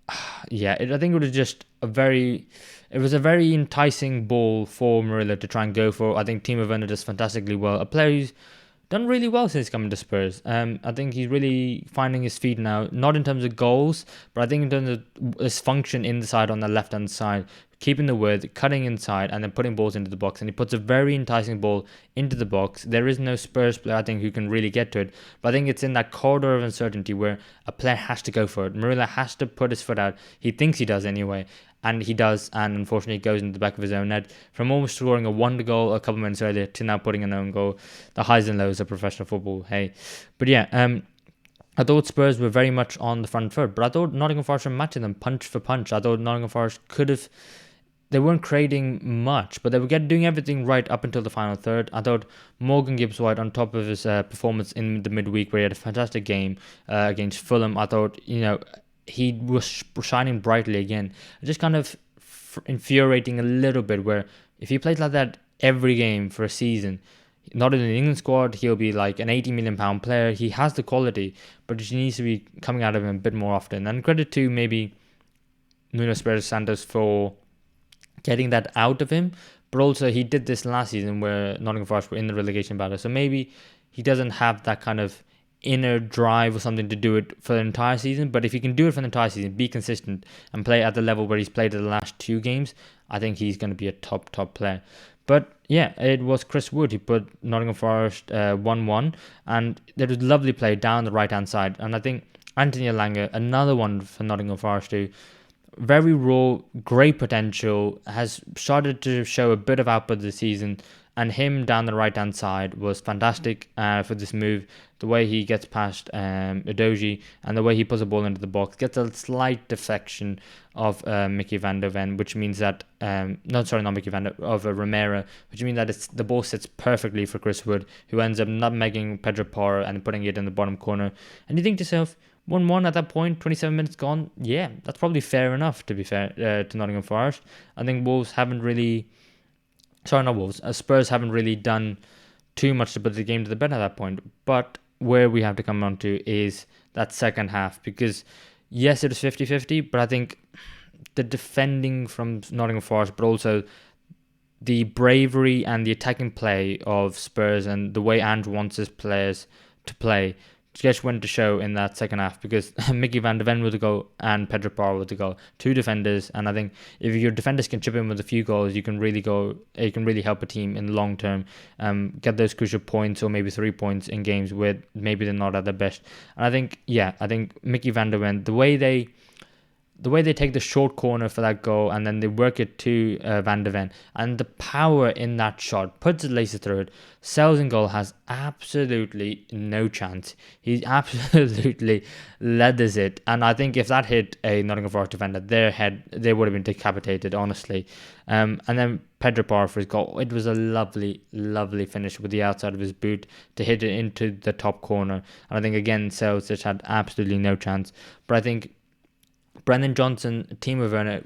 think it was just a very enticing ball for Murillo to try and go for. I think Timo Werner does fantastically well. A player who's done really well since coming to Spurs. I think he's really finding his feet now, not in terms of goals, but I think in terms of his function inside on the left-hand side, keeping the width, cutting inside, and then putting balls into the box. And he puts a very enticing ball into the box. There is no Spurs player, I think, who can really get to it. But I think it's in that corridor of uncertainty where a player has to go for it. Murillo has to put his foot out. He thinks he does anyway. And he does, and unfortunately it goes into the back of his own net. From almost scoring a wonder goal a couple minutes earlier to now putting an own goal. The highs and lows of professional football, hey. But yeah, I thought Spurs were very much on the front foot, but I thought Nottingham Forest were matching them punch for punch. I thought Nottingham Forest they weren't creating much, but they were doing everything right up until the final third. I thought Morgan Gibbs-White, on top of his performance in the midweek where he had a fantastic game against Fulham, I thought, he was shining brightly again. Just kind of infuriating a little bit, where if he plays like that every game for a season, not in the England squad, he'll be like an £80 million player. He has the quality, but he needs to be coming out of him a bit more often. And credit to maybe Nuno Espirito Santos for getting that out of him, but also he did this last season where Nottingham Forest were in the relegation battle, so maybe he doesn't have that kind of inner drive or something to do it for the entire season. But if he can do it for the entire season, be consistent and play at the level where he's played in the last 2 games, I think he's going to be a top player. But yeah, it was Chris Wood who put Nottingham Forest 1-1, and there was lovely play down the right hand side. And I think Anthony Elanga, another one for Nottingham Forest too, very raw, great potential, has started to show a bit of output this season, and him down the right hand side was fantastic for this move. The way he gets past Udogie and the way he puts a ball into the box, gets a slight deflection of Mickey van der Ven, which means that of Romero, which means that the ball sits perfectly for Chris Wood, who ends up nutmegging Pedro Porro and putting it in the bottom corner. And you think to yourself, 1-1 at that point, 27 minutes gone. Yeah, that's probably fair enough, to be fair, to Nottingham Forest. I think Spurs haven't really done too much to put the game to the bed at that point. But where we have to come on to is that second half, because yes, it was 50-50, but I think the defending from Nottingham Forest, but also the bravery and the attacking play of Spurs and the way Andrew wants his players to play just went to show in that second half, because Mickey van der Ven with the goal and Pedro Porro with the goal, 2 defenders. And I think if your defenders can chip in with a few goals, you can really help a team in the long term, get those crucial points or maybe 3 points in games where maybe they're not at their best. And I think Mickey van der Ven, the way the way they take the short corner for that goal and then they work it to Van de Ven, and the power in that shot, puts it laces through it. Sells in goal has absolutely no chance. He absolutely leathers it, and I think if that hit a Nottingham Forest defender, they would have been decapitated, honestly. And then Pedro Porro for his goal. It was a lovely, lovely finish with the outside of his boot to hit it into the top corner. And I think again, Sells just had absolutely no chance. But I think Brendan Johnson, Timo Werner,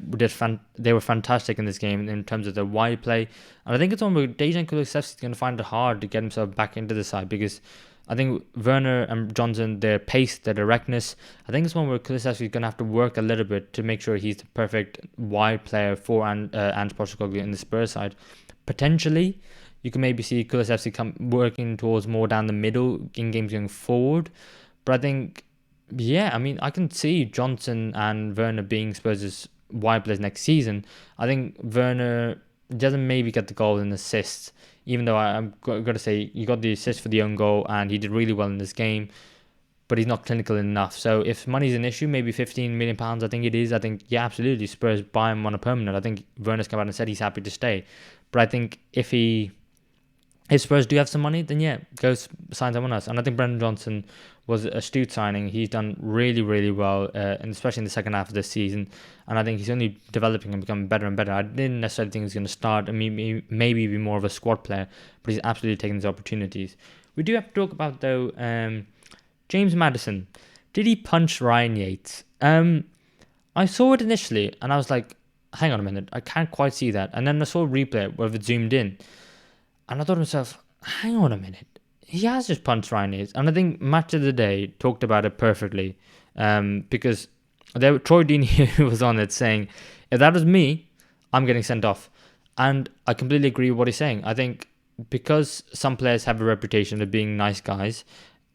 they were fantastic in this game in terms of the wide play. And I think it's one where Dejan Kulusevski is going to find it hard to get himself back into the side, because I think Werner and Johnson, their pace, their directness, I think it's one where Kulusevski is going to have to work a little bit to make sure he's the perfect wide player for Ange Postecoglou in the Spurs side. Potentially, you can maybe see Kulusevski working towards more down the middle in games going forward. But I think, yeah, I mean, I can see Johnson and Werner being Spurs' wide players next season. I think Werner doesn't maybe get the goal and assists, even though I'm got to say, he got the assist for the own goal and he did really well in this game, but he's not clinical enough. So if money's an issue, maybe £15 million, I think it is. I think, yeah, absolutely, Spurs buy him on a permanent. I think Werner's come out and said he's happy to stay. But I think if Spurs do have some money, then yeah, go sign someone else. And I think Brendan Johnson was an astute signing. He's done really, really well, and especially in the second half of this season. And I think he's only developing and becoming better and better. I didn't necessarily think he's going to start and maybe be more of a squad player, but he's absolutely taking his opportunities. We do have to talk about, though, James Maddison. Did he punch Ryan Yates? I saw it initially, and I was like, hang on a minute, I can't quite see that. And then I saw a replay where it zoomed in, and I thought to myself, hang on a minute, he has just punched Ryan Yates. And I think Match of the Day talked about it perfectly, because Troy Deeney was on it saying, if that was me, I'm getting sent off. And I completely agree with what he's saying. I think because some players have a reputation of being nice guys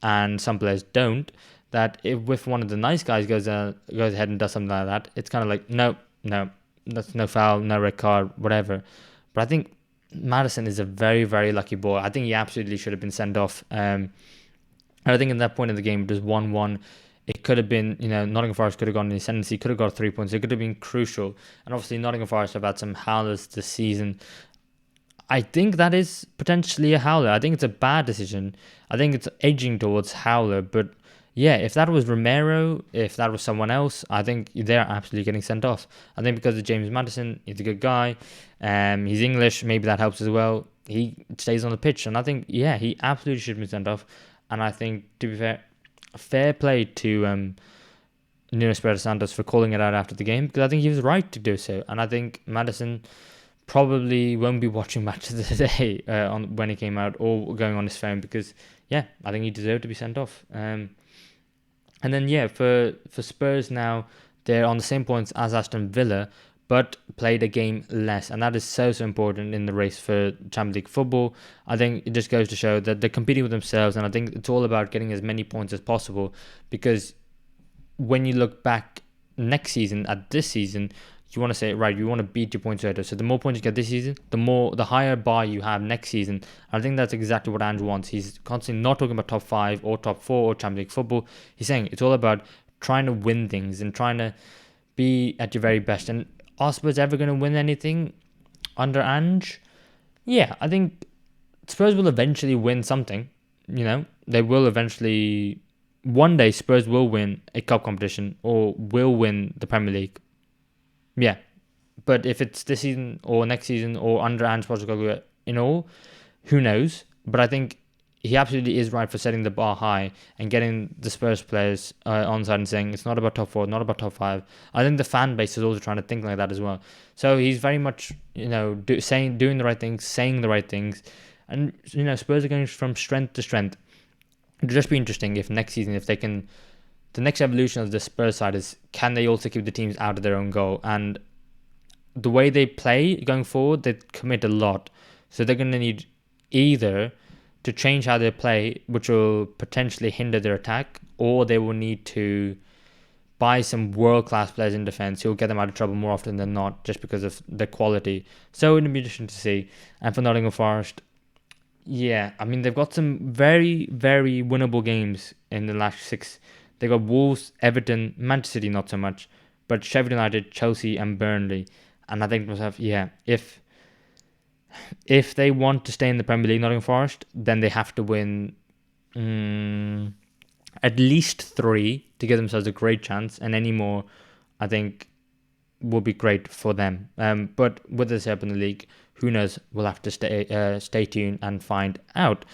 and some players don't, that if one of the nice guys goes ahead and does something like that, it's kind of like, no, that's no foul, no red card, whatever. But I think Maddison is a very, very lucky boy. I think he absolutely should have been sent off. And I think at that point in the game, it was 1-1. It could have been, Nottingham Forest could have gone in the ascendancy, could have got 3 points. It could have been crucial. And obviously, Nottingham Forest have had some howlers this season. I think that is potentially a howler. I think it's a bad decision. I think it's edging towards howler. But yeah, if that was Romero, if that was someone else, I think they're absolutely getting sent off. I think because of James Maddison, he's a good guy. He's English, maybe that helps as well. He stays on the pitch, and I think, yeah, he absolutely should be sent off. And I think, to be fair play to Nuno Espirito Santos for calling it out after the game, because I think he was right to do so. And I think Maddison probably won't be watching Match of the Day when he came out, or going on his phone, because, yeah, I think he deserved to be sent off. And then, yeah, for Spurs now, they're on the same points as Aston Villa, but played a game less. And that is so, so important in the race for Champions League football. I think it just goes to show that they're competing with themselves. And I think it's all about getting as many points as possible. Because when you look back next season at this season, you want to say, right, you want to beat your points later. So the more points you get this season, the higher bar you have next season. And I think that's exactly what Ange wants. He's constantly not talking about top 5 or top 4 or Champions League football. He's saying it's all about trying to win things and trying to be at your very best. And are Spurs ever going to win anything under Ange? Yeah, I think Spurs will eventually win something. They will eventually. One day Spurs will win a cup competition or will win the Premier League. Yeah, but if it's this season or next season or under Ange Postecoglou in all, who knows? But I think he absolutely is right for setting the bar high and getting the Spurs players on side and saying it's not about top 4, not about top 5. I think the fan base is also trying to think like that as well. So he's very much, doing the right things, saying the right things, and Spurs are going from strength to strength. It'll just be interesting if next season, if they can. The next evolution of the Spurs side is, can they also keep the teams out of their own goal? And the way they play going forward, they commit a lot. So they're going to need either to change how they play, which will potentially hinder their attack, or they will need to buy some world-class players in defence who will get them out of trouble more often than not, just because of their quality. So it'll be interesting to see. And for Nottingham Forest, yeah, I mean, they've got some very, very winnable games in the last 6. They got Wolves, Everton, Manchester City not so much, but Sheffield United, Chelsea, and Burnley. And I think to myself, yeah, if they want to stay in the Premier League, Nottingham Forest, then they have to win at least 3 to give themselves a great chance, and any more, I think, will be great for them. But with this up in the league, who knows? We'll have to stay tuned and find out.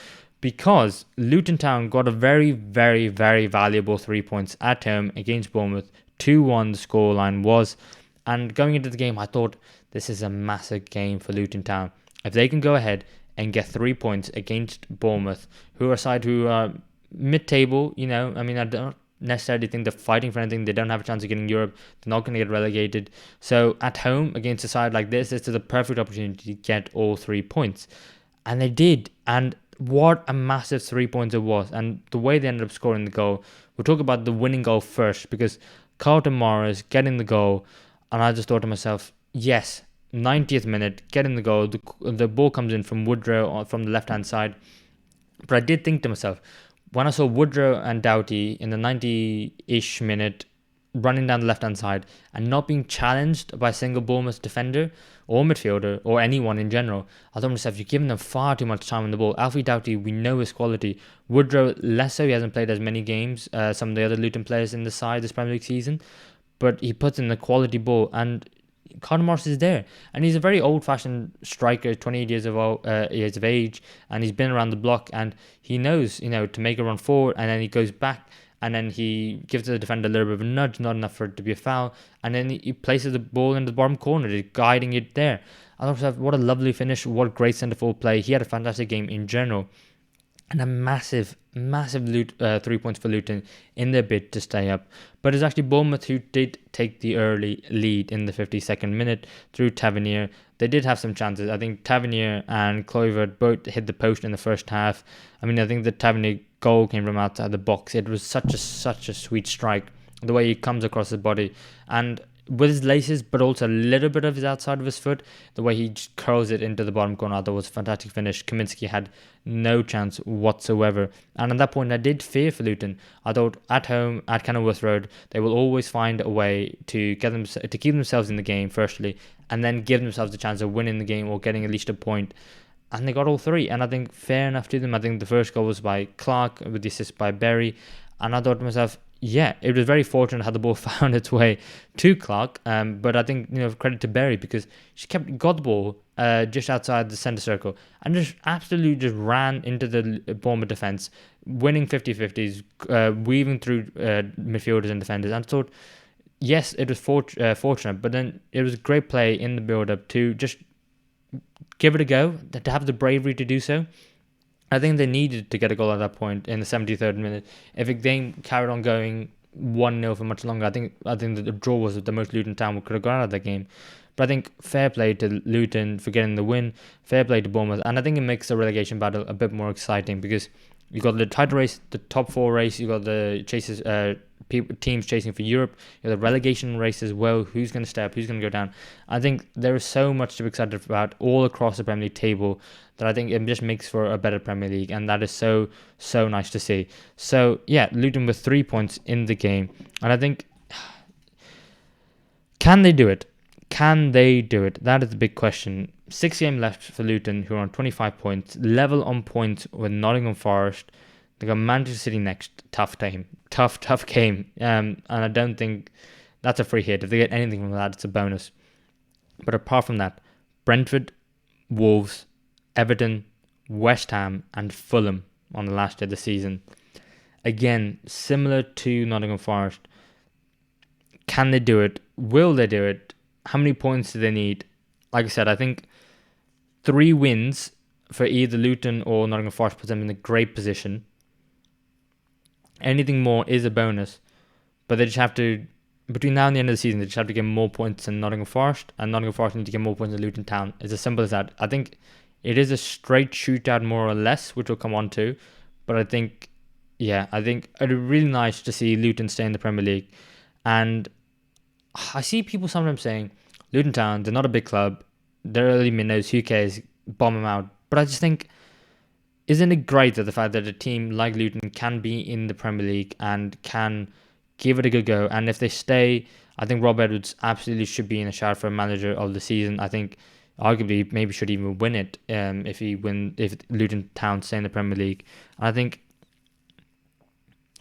Because Luton Town got a very, very, very valuable 3 points at home against Bournemouth. 2-1 the scoreline was. And going into the game, I thought this is a massive game for Luton Town. If they can go ahead and get 3 points against Bournemouth, who are a side who are mid-table, I mean, I don't necessarily think they're fighting for anything. They don't have a chance of getting Europe. They're not going to get relegated. So at home against a side like this is the perfect opportunity to get all 3 points. And they did. And what a massive 3 points it was. And the way they ended up scoring the goal, we'll talk about the winning goal first, because Carlton Morris getting the goal, and I just thought to myself, yes, 90th minute, getting the goal. The ball comes in from Woodrow from the left-hand side. But I did think to myself, when I saw Woodrow and Doughty in the 90-ish minute running down the left-hand side and not being challenged by a single Bournemouth defender or midfielder or anyone in general, I thought to myself, you're giving them far too much time on the ball. Alfie Doughty, we know his quality. Woodrow, less so. He hasn't played as many games some of the other Luton players in the side this Premier League season, but he puts in the quality ball, and Carlton Morris is there, and he's a very old-fashioned striker, 28 years of age, and he's been around the block, and he knows, to make a run forward, and then he goes back, and then he gives the defender a little bit of a nudge, not enough for it to be a foul, and then he places the ball in the bottom corner, just guiding it there. I thought, what a lovely finish, what a great centre-forward play. He had a fantastic game in general, and a massive 3 points for Luton in their bid to stay up. But it's actually Bournemouth who did take the early lead in the 52nd minute through Tavernier. They did have some chances. I think Tavernier and Kluivert both hit the post in the first half. I mean, I think the Tavernier goal came from outside the box. It was such a sweet strike, the way he comes across his body, and with his laces, but also a little bit of his outside of his foot, the way he just curls it into the bottom corner. That was a fantastic finish. Kaminsky had no chance whatsoever. And at that point, I did fear for Luton. I thought at home, at Kenilworth Road, they will always find a way to keep themselves in the game, firstly, and then give themselves a chance of winning the game or getting at least a point. And they got all 3. And I think fair enough to them. I think the first goal was by Clark with the assist by Berry. And I thought to myself, yeah, it was very fortunate how the ball found its way to Clark. But I think, credit to Berry, because she got the ball just outside the centre circle and just absolutely just ran into the Bournemouth defence, winning 50-50s, weaving through midfielders and defenders. And I thought, yes, it was fortunate, but then it was a great play in the build-up to just give it a go, to have the bravery to do so. I think they needed to get a goal at that point in the 73rd minute. If the game carried on going 1-0 for much longer, I think the draw was the most Luton Town could have got out of that game. But I think fair play to Luton for getting the win, fair play to Bournemouth, and I think it makes the relegation battle a bit more exciting, because you got the title race, the top 4 race, you got the teams chasing for Europe, you got the relegation race as well. Who's going to step? Who's going to go down? I think there is so much to be excited about all across the Premier League table that I think it just makes for a better Premier League, and that is so nice to see. So yeah, Luton with 3 points in the game, and I think, can they do it? Can they do it? That is the big question. 6 games left for Luton, who are on 25 points, level on points with Nottingham Forest. They got Manchester City next. Tough game. And I don't think that's a free hit. If they get anything from that, it's a bonus. But apart from that, Brentford, Wolves, Everton, West Ham, and Fulham on the last day of the season. Again, similar to Nottingham Forest. Can they do it? Will they do it? How many points do they need? Like I said, I think 3 wins for either Luton or Nottingham Forest puts them in a great position. Anything more is a bonus, but they just have to, between now and the end of the season, they just have to get more points than Nottingham Forest, and Nottingham Forest need to get more points than Luton Town. It's as simple as that. I think it is a straight shootout, more or less, which we'll come on to, but I think it'd be really nice to see Luton stay in the Premier League. And I see people sometimes saying, Luton Town, they're not a big club, they're early minnows, who cares, bomb them out. But I just think, isn't it great that the fact that a team like Luton can be in the Premier League and can give it a good go. And if they stay, I think Rob Edwards absolutely should be in a shout for manager of the season. I think arguably maybe should even win it if Luton Town stay in the Premier League. I think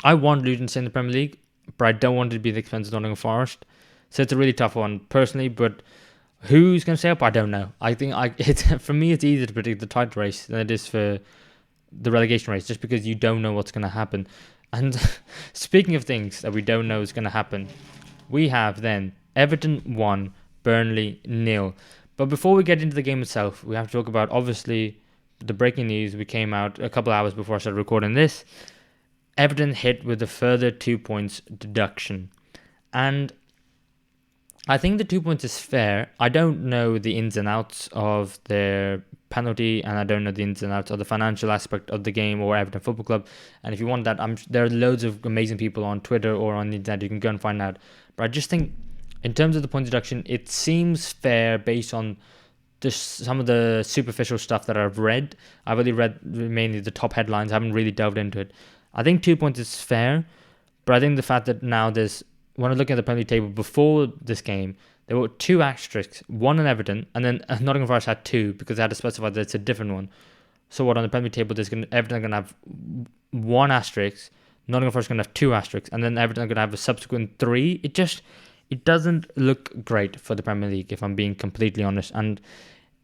I want Luton to stay in the Premier League, but I don't want it to be at the expense of Nottingham Forest. So it's a really tough one personally, but who's going to stay up? I don't know. I think for me, it's easier to predict the title race than it is for the relegation race, just because you don't know what's going to happen. And speaking of things that we don't know is going to happen, we have then Everton 1, Burnley 0. But before we get into the game itself, we have to talk about, obviously, the breaking news. We came out a couple of hours before I started recording this. Everton hit with a further 2 points deduction. And I think the 2 points is fair. I don't know the ins and outs of their penalty, and I don't know the ins and outs of the financial aspect of the game or Everton Football Club. And if you want that, there are loads of amazing people on Twitter or on the internet. You can go and find out. But I just think, in terms of the point deduction, it seems fair based on some of the superficial stuff that I've read. I've only read mainly the top headlines. I haven't really delved into it. I think 2 points is fair, but I think the fact that now when I look at the Premier League table before this game, there were 2 asterisks, one in Everton, and then Nottingham Forest had 2 because they had to specify that it's a different one. So what on the Premier League table, Everton are going to have 1 asterisk, Nottingham Forest are going to have 2 asterisks, and then Everton are going to have a subsequent 3. It doesn't look great for the Premier League, if I'm being completely honest, and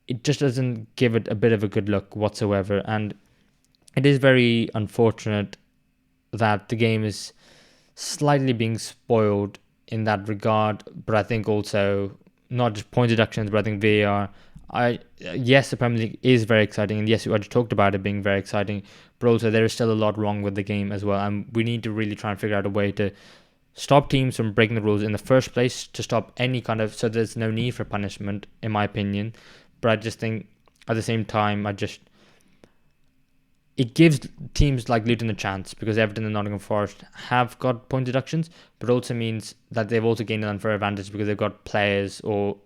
it just doesn't give it a bit of a good look whatsoever. And it is very unfortunate that the game is slightly being spoiled in that regard, but I think also not just point deductions, but I think VAR. Yes, the Premier League is very exciting, and yes, we already talked about it being very exciting, but also there is still a lot wrong with the game as well, and we need to really try and figure out a way to stop teams from breaking the rules in the first place, to stop any kind of, so there's no need for punishment, in my opinion. But I just think at the same time, it gives teams like Luton a chance, because Everton and Nottingham Forest have got point deductions, but also means that they've also gained an unfair advantage because they've got players who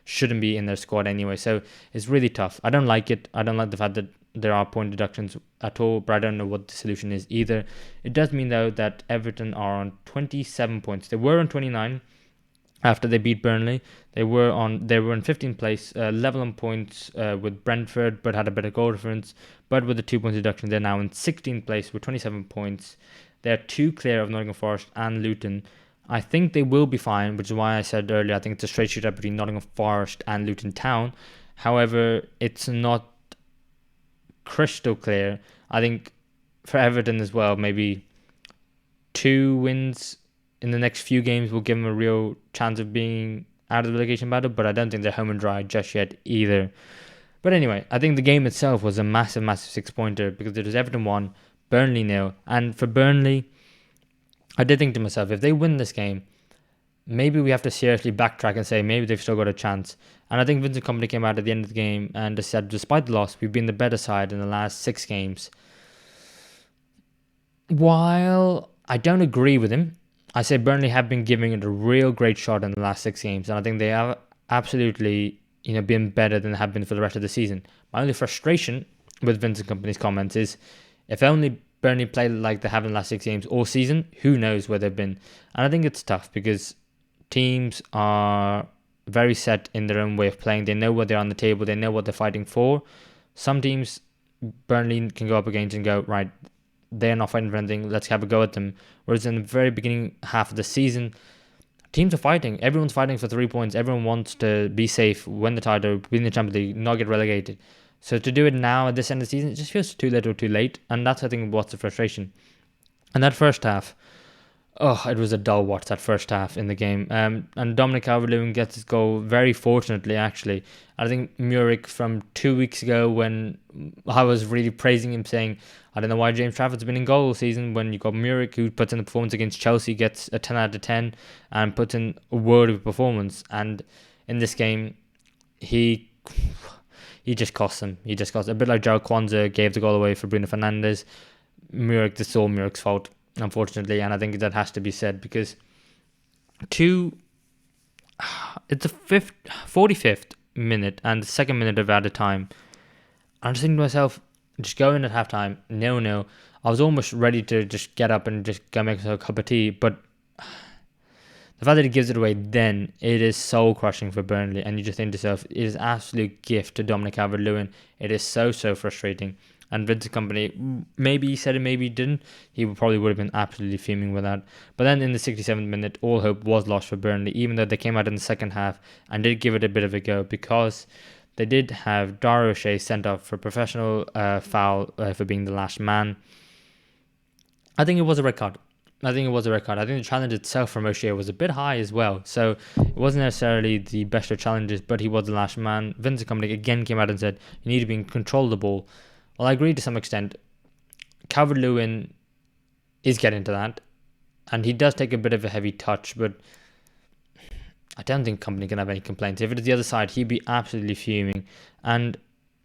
shouldn't be in their squad anyway. So it's really tough. I don't like it. I don't like the fact that there are point deductions at all, but I don't know what the solution is either. It does mean, though, that Everton are on 27 points. They were on 29 after they beat Burnley. They were in 15th place, level on points with Brentford, but had a better goal difference. But with the 2 points deduction, they're now in 16th place with 27 points. They're 2 clear of Nottingham Forest and Luton. I think they will be fine, which is why I said earlier, I think it's a straight shootout between Nottingham Forest and Luton Town. However, it's not crystal clear. I think for Everton as well, maybe 2 wins in the next few games will give them a real chance of being out of the relegation battle, but I don't think they're home and dry just yet either. But anyway, I think the game itself was a massive 6-pointer, because it was Everton 1, Burnley 0, and for Burnley, I did think to myself, if they win this game, maybe we have to seriously backtrack and say maybe they've still got a chance. And I think Vincent Kompany came out at the end of the game and said, despite the loss, we've been the better side in the last 6 games. While I don't agree with him, I say Burnley have been giving it a real great shot in the last 6 games, and I think they have absolutely been better than they have been for the rest of the season. My only frustration with Vincent Kompany's comments is, if only Burnley played like they have in the last 6 games all season, who knows where they've been. And I think it's tough, because teams are very set in their own way of playing. They know where they're on the table. They know what they're fighting for. Some teams Burnley can go up against and go, right, they're not fighting for anything, let's have a go at them. Whereas in the very beginning half of the season, teams are fighting. Everyone's fighting for 3 points. Everyone wants to be safe, win the title, win the Champions League, not get relegated. So to do it now at this end of the season, it just feels too little too late. And that's, I think, what's the frustration. And that first half, it was a dull watch, that first half in the game. And Dominic Calvert-Lewin gets his goal very fortunately, actually. I think Muric from 2 weeks ago, when I was really praising him, saying, I don't know why James Trafford's been in goal all season, when you got Muric, who puts in a performance against Chelsea, gets a 10 out of 10 and puts in a world of performance. And in this game, he just cost them. He just cost them. A bit like João Kwanzaa gave the goal away for Bruno Fernandes. This is all Muric's fault, unfortunately, and I think that has to be said, because it's the 45th minute and the 2nd minute of added time. I'm just thinking to myself, just go in at halftime, 0-0. I was almost ready to just get up and just go make a cup of tea, but the fact that he gives it away then, it is soul crushing for Burnley, and you just think to yourself, it is an absolute gift to Dominic Calvert-Lewin. It is so frustrating. And Vincent Kompany, maybe he said it, maybe he didn't. He probably would have been absolutely fuming with that. But then in the 67th minute, all hope was lost for Burnley, even though they came out in the second half and did give it a bit of a go, because they did have Dario O'Shea sent off for professional foul for being the last man. I think it was a red card. I think the challenge itself from O'Shea was a bit high as well. So it wasn't necessarily the best of challenges, but he was the last man. Vincent Kompany again came out and said, you need to be in control of the ball. Well, I agree to some extent. Calvert-Lewin is getting to that, and he does take a bit of a heavy touch, but I don't think Kompany can have any complaints. If it is the other side, he'd be absolutely fuming. And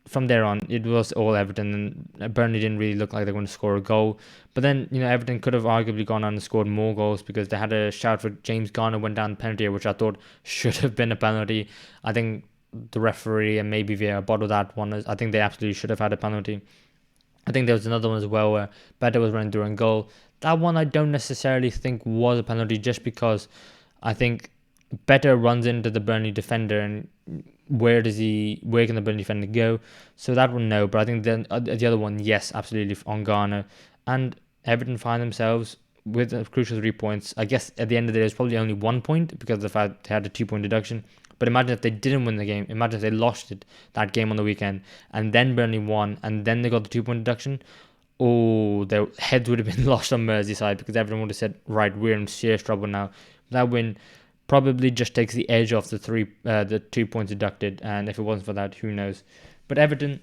from there on, it was all Everton, and Burnley didn't really look like they were going to score a goal. But then, Everton could have arguably gone on and scored more goals, because they had a shout for James Garner went down the penalty, which I thought should have been a penalty. I think the referee and maybe VAR bottled that one. I think they absolutely should have had a penalty. I think there was another one as well where Better was running through a goal. That one I don't necessarily think was a penalty, just because I think Better runs into the Burnley defender, and where can the Burnley defender go? So that one, no. But I think the other one, yes, absolutely, on Garner. And Everton find themselves with a crucial 3 points. I guess at the end of the day, it was probably only 1 point because of the fact they had a 2-point deduction. But imagine if they didn't win the game. Imagine if they lost that game on the weekend, and then Burnley won, and then they got the 2-point deduction. Oh, their heads would have been lost on Merseyside, because everyone would have said, right, we're in serious trouble now. That win probably just takes the edge off the 2 points deducted, and if it wasn't for that, who knows. But Everton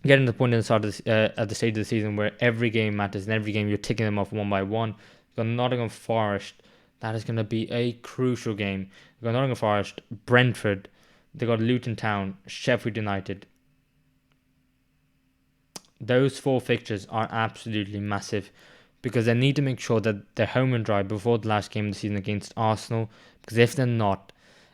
getting to the point at the stage of the season where every game matters, and every game you're ticking them off one by one. You've got Nottingham Forest. That is going to be a crucial game. You've got Nottingham Forest, Brentford. They've got Luton Town, Sheffield United. Those 4 fixtures are absolutely massive, because they need to make sure that they're home and dry before the last game of the season against Arsenal. Because if they're not,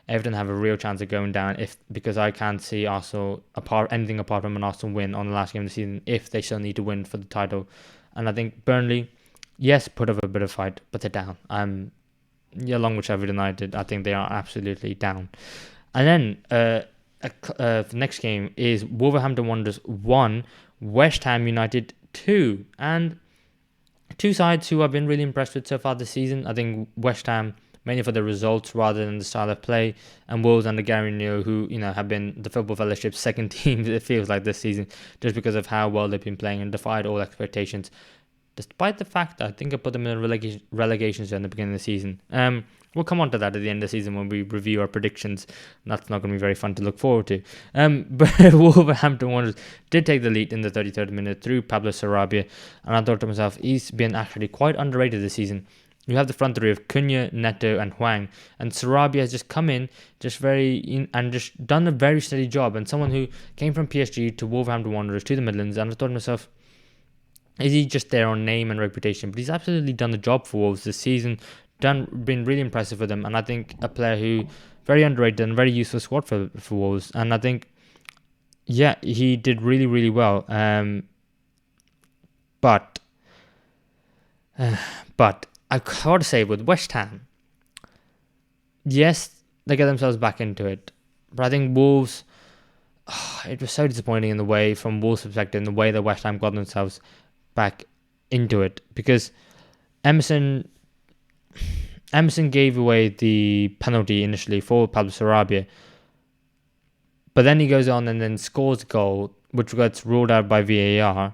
Everton have a real chance of going down. Because I can't see Arsenal anything apart from an Arsenal win on the last game of the season, if they still need to win for the title. And I think Burnley, yes, put up a bit of fight, but they're down. Along with Sheffield United, I think they are absolutely down. And then the next game is Wolverhampton Wanderers 1, West Ham United 2, and 2 sides who I've been really impressed with so far this season. I think West Ham, mainly for the results rather than the style of play, and Wolves under Gary Neville, who have been the Football Fellowship's second team, it feels like, this season, just because of how well they've been playing and defied all expectations, despite the fact that I think I put them in a relegation zone at the beginning of the season. We'll come on to that at the end of the season when we review our predictions. That's not going to be very fun to look forward to. But Wolverhampton Wanderers did take the lead in the 33rd minute through Pablo Sarabia, and I thought to myself, he's been actually quite underrated this season. You have the front three of Cunha, Neto, and Hwang, and Sarabia has just come in just done a very steady job. And someone who came from PSG to Wolverhampton Wanderers to the Midlands, and I thought to myself, is he just there on name and reputation? But he's absolutely done the job for Wolves this season. Been really impressive for them, and I think a player who very underrated and very useful squad for Wolves. And I think, yeah, he did really, really well. But I got to say, with West Ham, yes, they get themselves back into it, but I think Wolves, it was so disappointing in the way, from Wolves' perspective, in the way that West Ham got themselves back into it, because Emerson gave away the penalty initially for Pablo Sarabia, but then he goes on and then scores a goal, which gets ruled out by VAR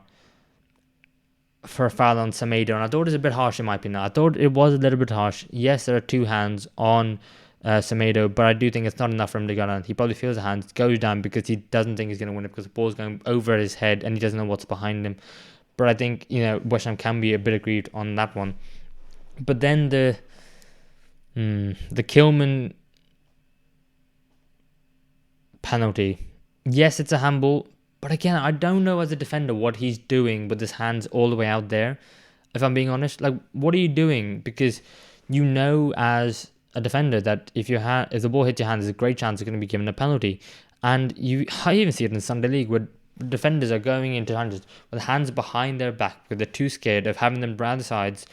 for a foul on Semedo, and I thought it was a bit harsh in my opinion. I thought it was a little bit harsh. Yes, there are 2 hands on Semedo, but I do think it's not enough for him to go down. He probably feels the hands, goes down because he doesn't think he's going to win it, because the ball's going over his head and he doesn't know what's behind him. But I think, West Ham can be a bit aggrieved on that one. But then the Kilman penalty. Yes, it's a handball, but again, I don't know as a defender what he's doing with his hands all the way out there. If I'm being honest, like, what are you doing? Because as a defender that if the ball hits your hand, there's a great chance it's going to be given a penalty. And I even see it in Sunday League where defenders are going into hundreds with hands behind their back because they're too scared of having them around the sides,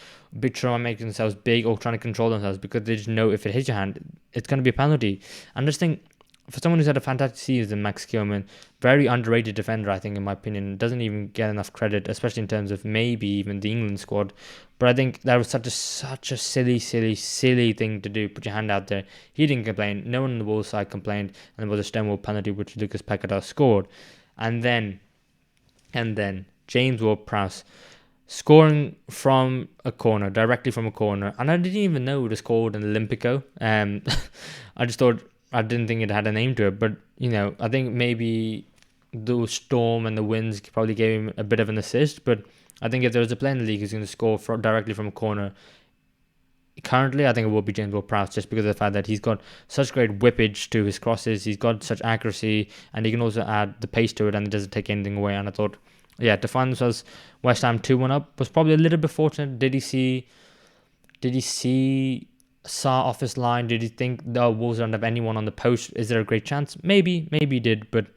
trying to make themselves big or trying to control themselves because they just know if it hits your hand, it's going to be a penalty. And I just think for someone who's had a fantastic season, Max Kilman, very underrated defender, I think, in my opinion, doesn't even get enough credit, especially in terms of maybe even the England squad. But I think that was such a silly thing to do. Put your hand out there. He didn't complain. No one on the Wolves side complained, and there was a Stonewall penalty which Lucas Paquetá scored. And then James Ward-Prowse scoring from a corner, directly from a corner, and I didn't even know it was called an Olympico. I didn't think it had a name to it, but I think maybe the storm and the winds probably gave him a bit of an assist. But I think if there was a player in the league who's going to score directly from a corner, currently I think it will be James Ward-Prowse, just because of the fact that he's got such great whippage to his crosses, he's got such accuracy, and he can also add the pace to it, and it doesn't take anything away. And I thought, to find themselves West Ham 2-1 up was probably a little bit fortunate. Did he see Sarr off his line? Did he think the Wolves don't have anyone on the post? Is there a great chance? Maybe he did, but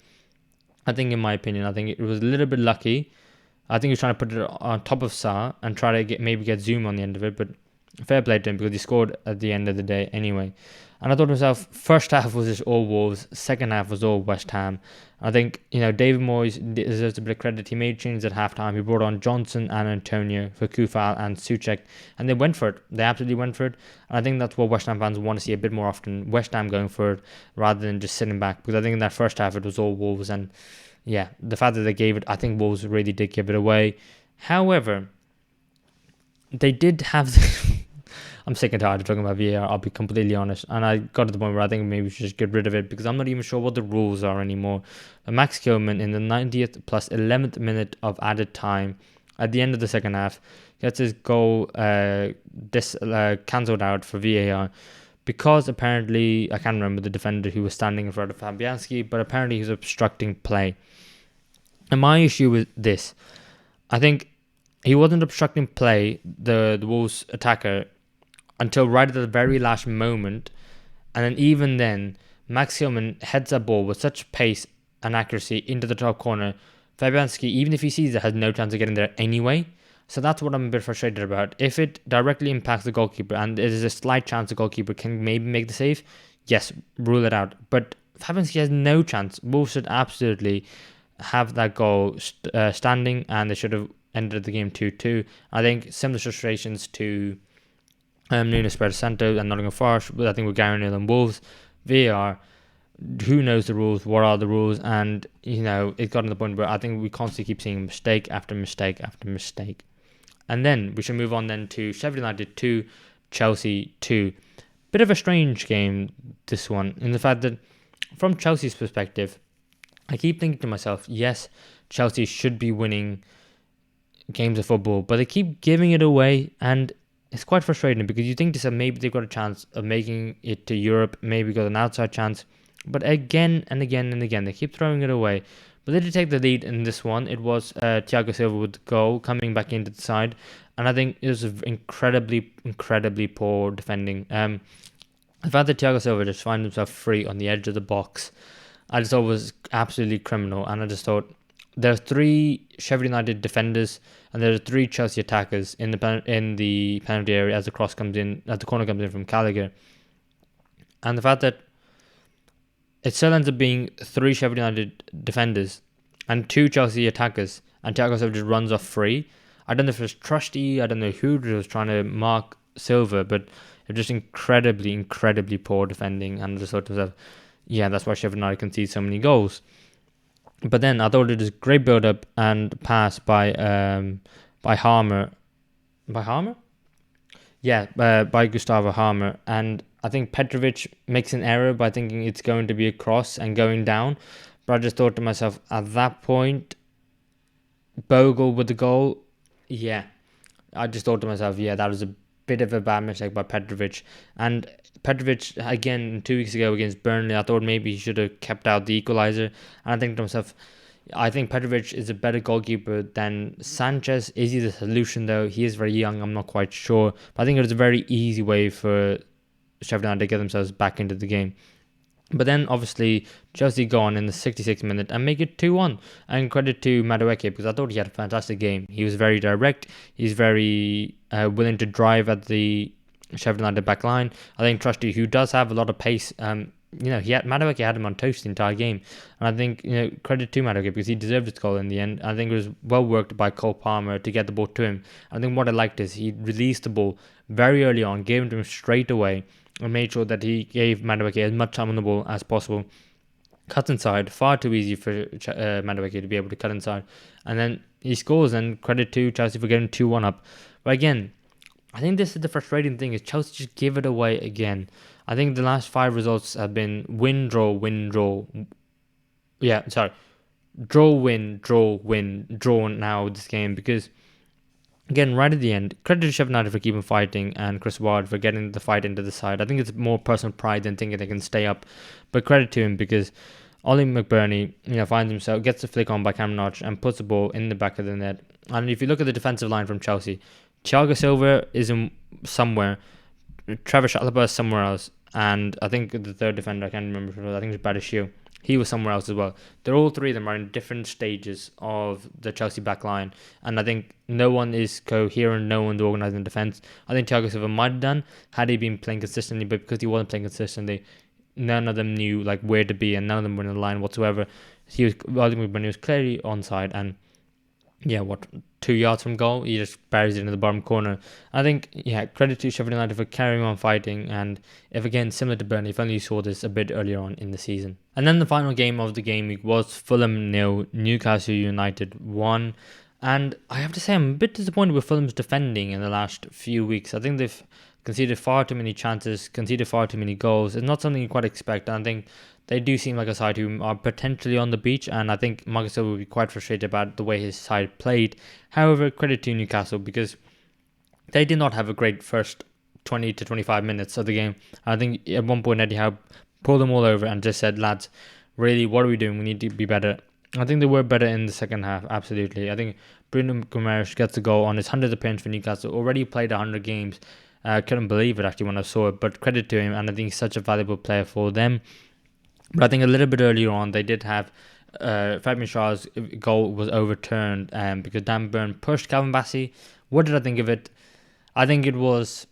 I think, in my opinion, I think it was a little bit lucky. I think he was trying to put it on top of Sarr and try to get Zoom on the end of it, but fair play to him because he scored at the end of the day anyway. And I thought to myself, first half was just all Wolves, second half was all West Ham. I think, David Moyes deserves a bit of credit. He made changes at halftime. He brought on Johnson and Antonio for Kufal and Souček, and they went for it. They absolutely went for it. And I think that's what West Ham fans want to see a bit more often. West Ham going for it rather than just sitting back, because I think in that first half it was all Wolves. And the fact that they gave it, I think Wolves really did give it away. However, they did have I'm sick and tired of talking about VAR, I'll be completely honest. And I got to the point where I think maybe we should just get rid of it, because I'm not even sure what the rules are anymore. But Max Kilman, in the 90th plus 11th minute of added time, at the end of the second half, gets his goal cancelled out for VAR, because apparently, I can't remember the defender who was standing in front of Fabianski, but apparently he was obstructing play. And my issue with this, I think he wasn't obstructing play, the Wolves attacker, until right at the very last moment. And then even then, Max Kilman heads that ball with such pace and accuracy into the top corner. Fabianski, even if he sees it, has no chance of getting there anyway. So that's what I'm a bit frustrated about. If it directly impacts the goalkeeper and there's a slight chance the goalkeeper can maybe make the save, yes, rule it out. But Fabianski has no chance. Wolves should absolutely have that goal standing, and they should have ended the game 2-2. I think similar frustrations to Nuno Espirito Santo and Nottingham Forest, but I think we're Gary O'Neill and Wolves. VAR, who knows the rules? What are the rules? And it got to the point where I think we constantly keep seeing mistake after mistake after mistake. And then we should move on then to Sheffield United 2, Chelsea 2. Bit of a strange game, this one, in the fact that from Chelsea's perspective, I keep thinking to myself, yes, Chelsea should be winning games of football, but they keep giving it away, and it's quite frustrating, because you think to yourself, maybe they've got a chance of making it to Europe, maybe got an outside chance, but again and again and again, they keep throwing it away. But they did take the lead in this one. It was Thiago Silva with the goal, coming back into the side, and I think it was incredibly poor defending. The fact that Thiago Silva just found himself free on the edge of the box, I just thought was absolutely criminal. And I just thought, there are 3 Sheffield United defenders and there are 3 Chelsea attackers in the penalty area as the corner comes in from Gallagher. And the fact that it still ends up being 3 Sheffield United defenders and 2 Chelsea attackers, and Thiago Silva just runs off free. I don't know if it was Trusty, I don't know who was trying to mark Silva, but it was just incredibly poor defending. And I just thought to myself, that's why Sheffield United concede so many goals. But then I thought it was great build-up and pass by Harmer. By Harmer? Yeah, by Gustavo Harmer. And I think Petrovic makes an error by thinking it's going to be a cross and going down. But I just thought to myself, at that point, Bogle with the goal, I just thought to myself, that was a bit of a bad mistake by Petrovic. And Petrovic, again, 2 weeks ago against Burnley, I thought maybe he should have kept out the equaliser. And I think to myself, I think Petrovic is a better goalkeeper than Sanchez. Is he the solution, though? He is very young, I'm not quite sure. But I think it was a very easy way for Sheffield United to get themselves back into the game. But then obviously Chelsea go on in the 66th minute and make it 2-1. And credit to Madueke, because I thought he had a fantastic game. He was very direct. He's very willing to drive at the Sheffield United back line. I think Trusty, who does have a lot of pace, Madueke had him on toast the entire game. And I think, credit to Madueke because he deserved his goal in the end. I think it was well worked by Cole Palmer to get the ball to him. I think what I liked is he released the ball very early on, gave it to him straight away, and made sure that he gave Madueke as much time on the ball as possible. Cut inside, far too easy for Madueke to be able to cut inside. And then he scores, and credit to Chelsea for getting 2-1 up. But again, I think this is the frustrating thing, is Chelsea just give it away again. I think the last 5 results have been win, draw, win, draw. Yeah, sorry. Draw, win, draw now this game, because again, right at the end, credit to Sheffield United for keeping fighting and Chris Ward for getting the fight into the side. I think it's more personal pride than thinking they can stay up. But credit to him, because Ollie McBurney, finds himself, gets the flick on by Cameron Notch and puts the ball in the back of the net. And if you look at the defensive line from Chelsea, Thiago Silva is in somewhere, Trevor Chalobah is somewhere else, and I think the third defender, I can't remember, I think it's Badishiu, he was somewhere else as well. They're all three of them are in different stages of the Chelsea back line, and I think no one is coherent, no one's organising defence. I think Thiago Silva might have done had he been playing consistently, but because he wasn't playing consistently, none of them knew where to be, and none of them were in the line whatsoever. Ollie McBurney was clearly onside, and 2 yards from goal, he just buries it in the bottom corner. I think, credit to Sheffield United for carrying on fighting, and if again, similar to Burnley, if only you saw this a bit earlier on in the season. And then the final game of the game week was Fulham 0, Newcastle United 1. And I have to say, I'm a bit disappointed with Fulham's defending in the last few weeks. I think they've conceded far too many chances, conceded far too many goals. It's not something you quite expect, and I think they do seem like a side who are potentially on the beach, and I think Marcus Silva will be quite frustrated about the way his side played. However, credit to Newcastle, because they did not have a great first 20 to 25 minutes of the game. I think at one point Eddie Howe pulled them all over and just said, lads, really, what are we doing? We need to be better. I think they were better in the second half, absolutely. I think Bruno Guimaraes gets the goal on his 100th appearance for Newcastle, already played 100 games. I couldn't believe it actually when I saw it, but credit to him, and I think he's such a valuable player for them. But I think a little bit earlier on, they did have Fabian Schär's goal was overturned because Dan Burn pushed Calvin Bassey. What did I think of it? I think it was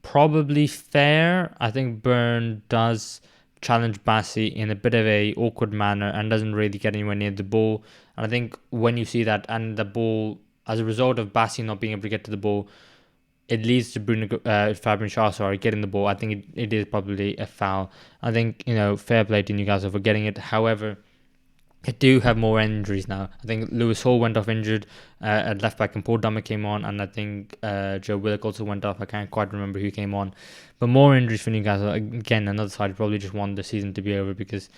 probably fair. I think Burn does challenge Bassey in a bit of a awkward manner and doesn't really get anywhere near the ball. And I think when you see that, and the ball, as a result of Bassey not being able to get to the ball, it leads to Fabian Schär, getting the ball. I think it is probably a foul. I think, fair play to Newcastle for getting it. However, they do have more injuries now. I think Lewis Hall went off injured at left back, and Paul Dummer came on, and I think Joe Willock also went off. I can't quite remember who came on. But more injuries for Newcastle. Again, another side probably just want the season to be over, because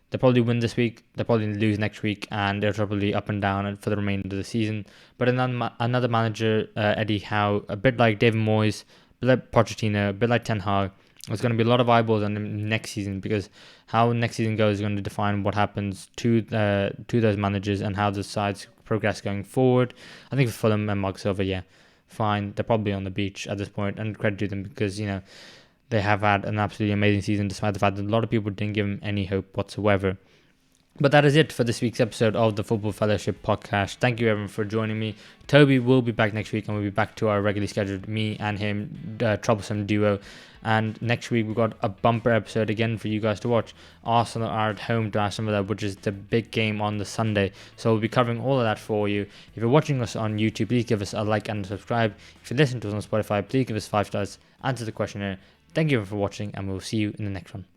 they'll probably win this week, they'll probably lose next week, and they're probably up and down for the remainder of the season. But another manager, Eddie Howe, a bit like David Moyes, a bit like Pochettino, a bit like Ten Hag, there's going to be a lot of eyeballs on him next season, because how next season goes is going to define what happens to those managers and how the sides progress going forward. I think for Fulham and Mark Silva, fine. They're probably on the beach at this point, and credit to them, because, they have had an absolutely amazing season, despite the fact that a lot of people didn't give them any hope whatsoever. But that is it for this week's episode of the Football Fellowship podcast. Thank you everyone for joining me. Toby will be back next week, and we'll be back to our regularly scheduled me and him troublesome duo. And next week we've got a bumper episode again for you guys to watch. Arsenal are at home to Aston Villa, which is the big game on the Sunday. So we'll be covering all of that for you. If you're watching us on YouTube, please give us a like and subscribe. If you listen to us on Spotify, please give us 5 stars. Answer the questionnaire. Thank you for watching, and we'll see you in the next one.